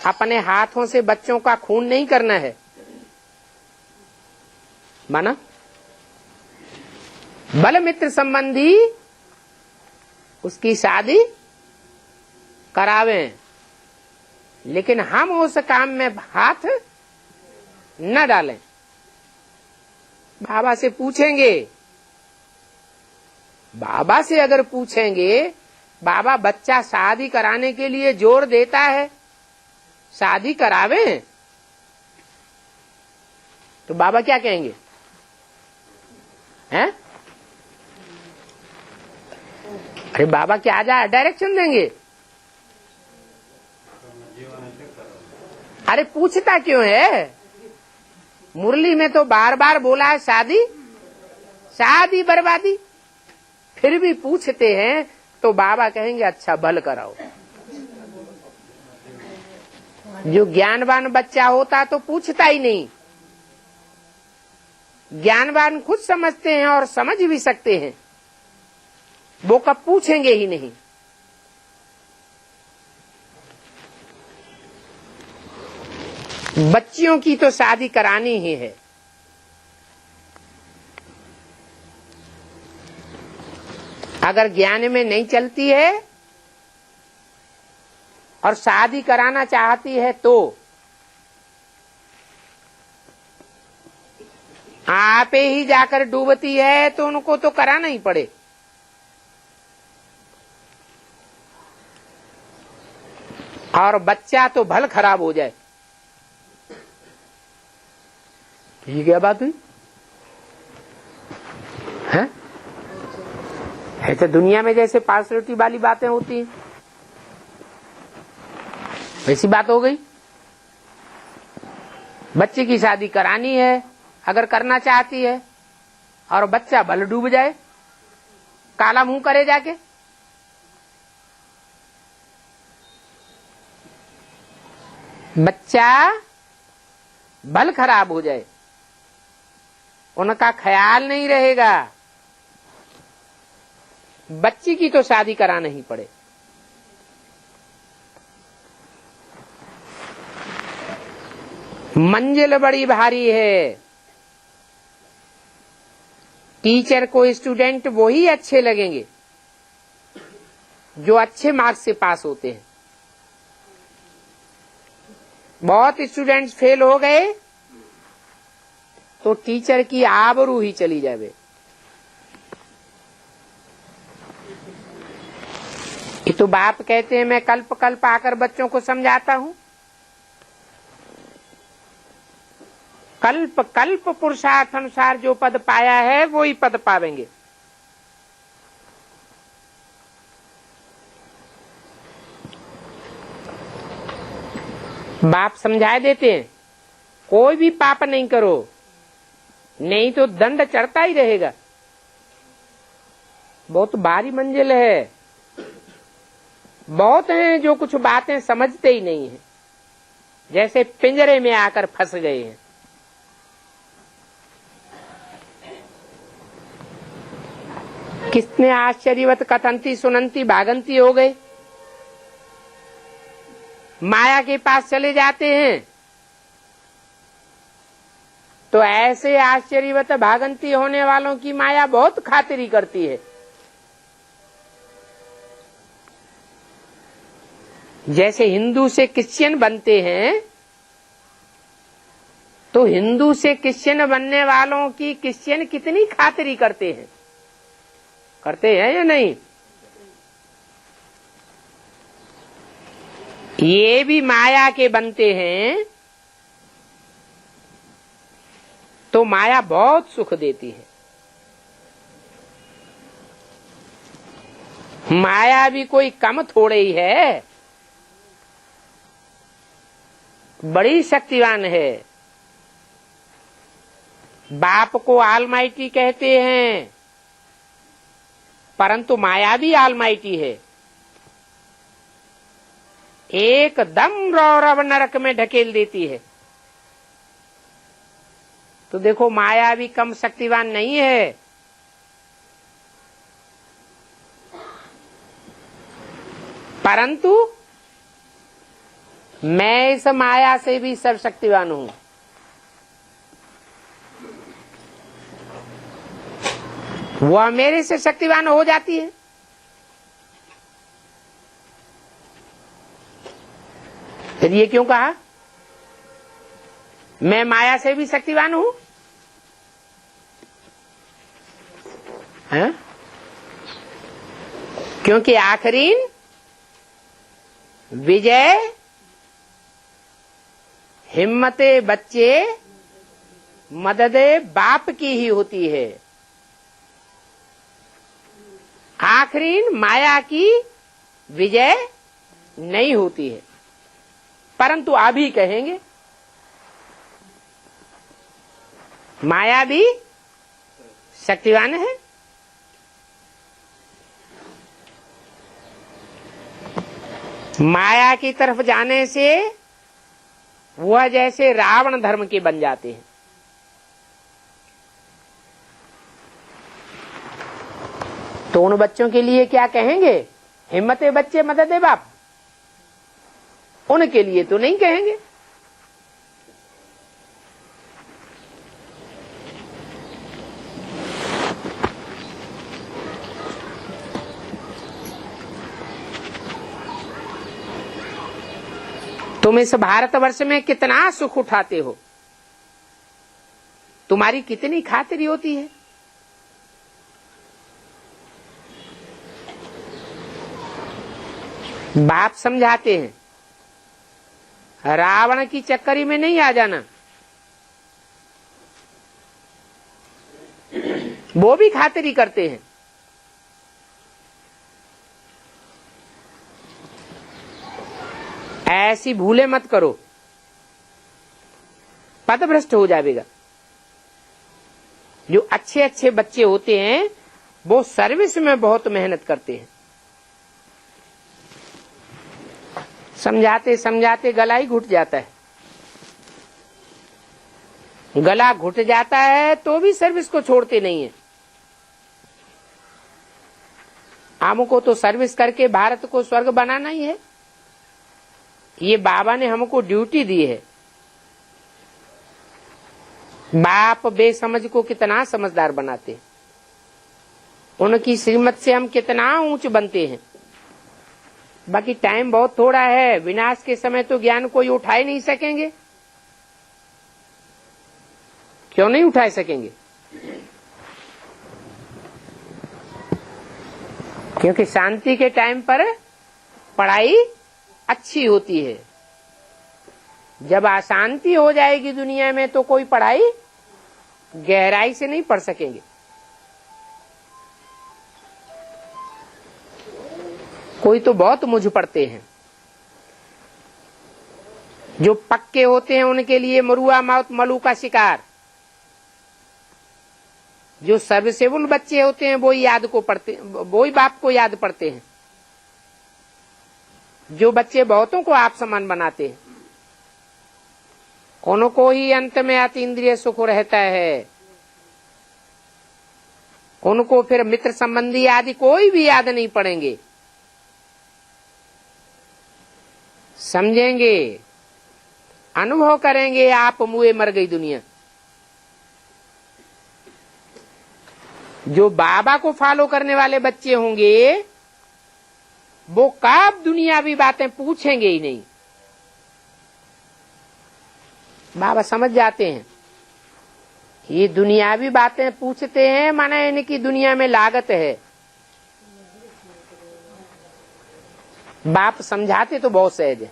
अपने हाथों से बच्चों का खून नहीं करना है, माना बल मित्र संबंधी उसकी शादी करावें, लेकिन हम उस काम में हाथ न डालें। बाबा से पूछेंगे, बाबा से अगर पूछेंगे, बाबा बच्चा शादी कराने के लिए जोर देता है, शादी करावें, तो बाबा क्या कहेंगे? हैं? अरे बाबा क्या डायरेक्शन देंगे? अरे पूछता क्यों है? मुरली में तो बार बार बोला है शादी शादी बर्बादी, फिर भी पूछते हैं तो बाबा कहेंगे अच्छा भल कराओ। जो ज्ञानवान बच्चा होता तो पूछता ही नहीं। ज्ञानवान खुद समझते हैं और समझ भी सकते हैं, वो कब पूछेंगे ही नहीं। बच्चियों की तो शादी करानी ही है। अगर ज्ञान में नहीं चलती है और शादी कराना चाहती है तो आप ही जाकर डूबती है तो उनको तो कराना ही पड़े। और बच्चा तो भल खराब हो जाए। ये क्या बात हुई है? ऐसे दुनिया में जैसे पार्शलिटी वाली बातें होती हैं, वैसी बात हो गई। बच्चे की शादी करानी है, अगर करना चाहती है और बच्चा भल डूब जाए, काला मुंह करे जाके, बच्चा भल खराब हो जाए, उनका ख्याल नहीं रहेगा। बच्ची की तो शादी कराना ही पड़े। मंजिल बड़ी भारी है। टीचर को स्टूडेंट वही अच्छे लगेंगे जो अच्छे मार्क्स से पास होते हैं। बहुत स्टूडेंट्स फेल हो गए तो टीचर की आबरू ही चली जावे। ये तो बाप कहते हैं मैं कल्प कल्प आकर बच्चों को समझाता हूं। कल्प कल्प पुरुषार्थ अनुसार जो पद पाया है वो ही पद पावेंगे। बाप समझा देते हैं कोई भी पाप नहीं करो, नहीं तो दंड चढ़ता ही रहेगा। बहुत भारी मंजिल है। बहुत हैं जो कुछ बातें समझते ही नहीं हैं, जैसे पिंजरे में आकर फंस गए हैं। कितने आश्चर्यवत कथंती सुनंती भागंती हो गए, माया के पास चले जाते हैं। तो ऐसे आश्चर्यवत भागंती होने वालों की माया बहुत खातिरी करती है। जैसे हिंदू से क्रिश्चियन बनते हैं तो हिंदू से क्रिश्चियन बनने वालों की क्रिश्चियन कितनी खातिरी करते हैं, करते हैं या नहीं? ये भी माया के बनते हैं तो माया बहुत सुख देती है। माया भी कोई कम थोड़े ही है। बड़ी शक्तिवान है। बाप को ऑलमाइटी कहते हैं, परंतु माया भी ऑलमाइटी है। एकदम रौरव नरक में ढकेल देती है। तो देखो, माया भी कम शक्तिवान नहीं है। परंतु मैं इस माया से भी सर्वशक्तिवान हूं। वह मेरे से शक्तिवान हो जाती है। फिर ये क्यों कहा मैं माया से भी शक्तिवान हूं? क्योंकि आखिरीन विजय हिम्मते बच्चे मददे बाप की ही होती है। आखिरीन माया की विजय नहीं होती है। परंतु अभी कहेंगे माया भी शक्तिवान है। माया की तरफ जाने से वह जैसे रावण धर्म के बन जाते हैं। तो उन बच्चों के लिए क्या कहेंगे? हिम्मते बच्चे मददे बाप। उनके लिए तो नहीं कहेंगे। तुम इस भारतवर्ष में कितना सुख उठाते हो, तुम्हारी कितनी खातिरी होती है। बाप समझाते हैं रावण की चक्करी में नहीं आ जाना। वो भी खातिरी करते हैं। ऐसी भूले मत करो, पथभ्रष्ट हो जाएगा। जो अच्छे अच्छे बच्चे होते हैं वो सर्विस में बहुत मेहनत करते हैं। समझाते समझाते गला ही घुट जाता है। गला घुट जाता है तो भी सर्विस को छोड़ते नहीं है। हमको तो सर्विस करके भारत को स्वर्ग बनाना ही है। ये बाबा ने हमको ड्यूटी दी है। बाप बेसमझ को कितना समझदार बनाते, उनकी श्रीमत से हम कितना ऊंच बनते हैं। बाकी टाइम बहुत थोड़ा है। विनाश के समय तो ज्ञान कोई उठा ही नहीं सकेंगे। क्यों नहीं उठा सकेंगे? क्योंकि शांति के टाइम पर पढ़ाई अच्छी होती है। जब अशांति हो जाएगी दुनिया में तो कोई पढ़ाई गहराई से नहीं पढ़ सकेंगे। कोई तो बहुत मुझ पड़ते हैं। जो पक्के होते हैं उनके लिए मरुआ मौत मलू का शिकार। जो सर्विसेबल बच्चे होते हैं वो याद को पढ़ते, वो ही बाप को याद पढ़ते हैं। जो बच्चे बहुतों को आप समान बनाते हैं उनको ही अंत में अतीन्द्रिय सुख रहता है। उनको फिर मित्र संबंधी आदि कोई भी याद नहीं पड़ेंगे। समझेंगे, अनुभव करेंगे आप मुए मर गई दुनिया। जो बाबा को फॉलो करने वाले बच्चे होंगे वो कब दुनियावी बातें पूछेंगे ही नहीं। बाबा समझ जाते हैं ये दुनियावी बातें पूछते हैं माने इनकी दुनिया में लागत है। बाप समझाते तो बहुत सहज है।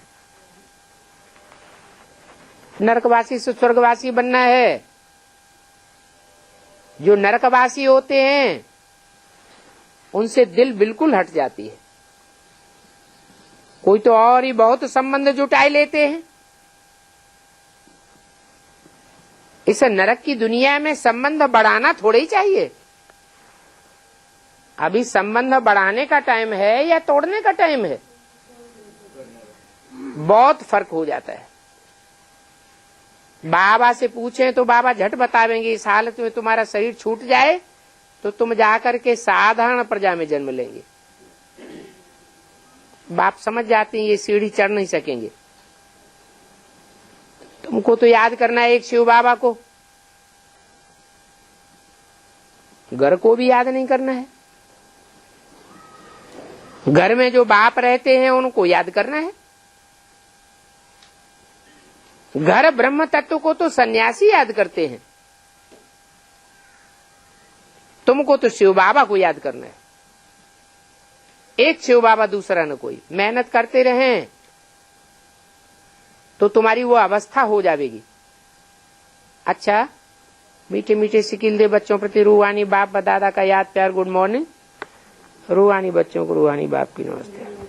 नरकवासी से स्वर्गवासी बनना है। जो नरकवासी होते हैं उनसे दिल बिल्कुल हट जाती है। कोई तो और ही बहुत संबंध जुटाए लेते हैं। इस नरक की दुनिया में संबंध बढ़ाना थोड़ा ही चाहिए। अभी संबंध बढ़ाने का टाइम है या तोड़ने का टाइम है? बहुत फर्क हो जाता है। बाबा से पूछें तो बाबा झट बतावेंगे, इस हालत में तुम्हारा शरीर छूट जाए तो तुम जाकर के साधारण प्रजा में जन्म लेंगे। बाप समझ जाते हैं ये सीढ़ी चढ़ नहीं सकेंगे। तुमको तो याद करना है एक शिव बाबा को, घर को भी याद नहीं करना है। घर में जो बाप रहते हैं उनको याद करना है। घर ब्रह्म तत्व को तो सन्यासी याद करते हैं, तुमको तो शिव बाबा को याद करना है। एक शिव बाबा, दूसरा न कोई। मेहनत करते रहें तो तुम्हारी वो अवस्था हो जाएगी। अच्छा, मीठे मीठे सिकिल दे बच्चों प्रति रूहानी बाप दादा का याद प्यार, गुड मॉर्निंग। रूहानी बच्चों को रूहानी बाप की नमस्ते।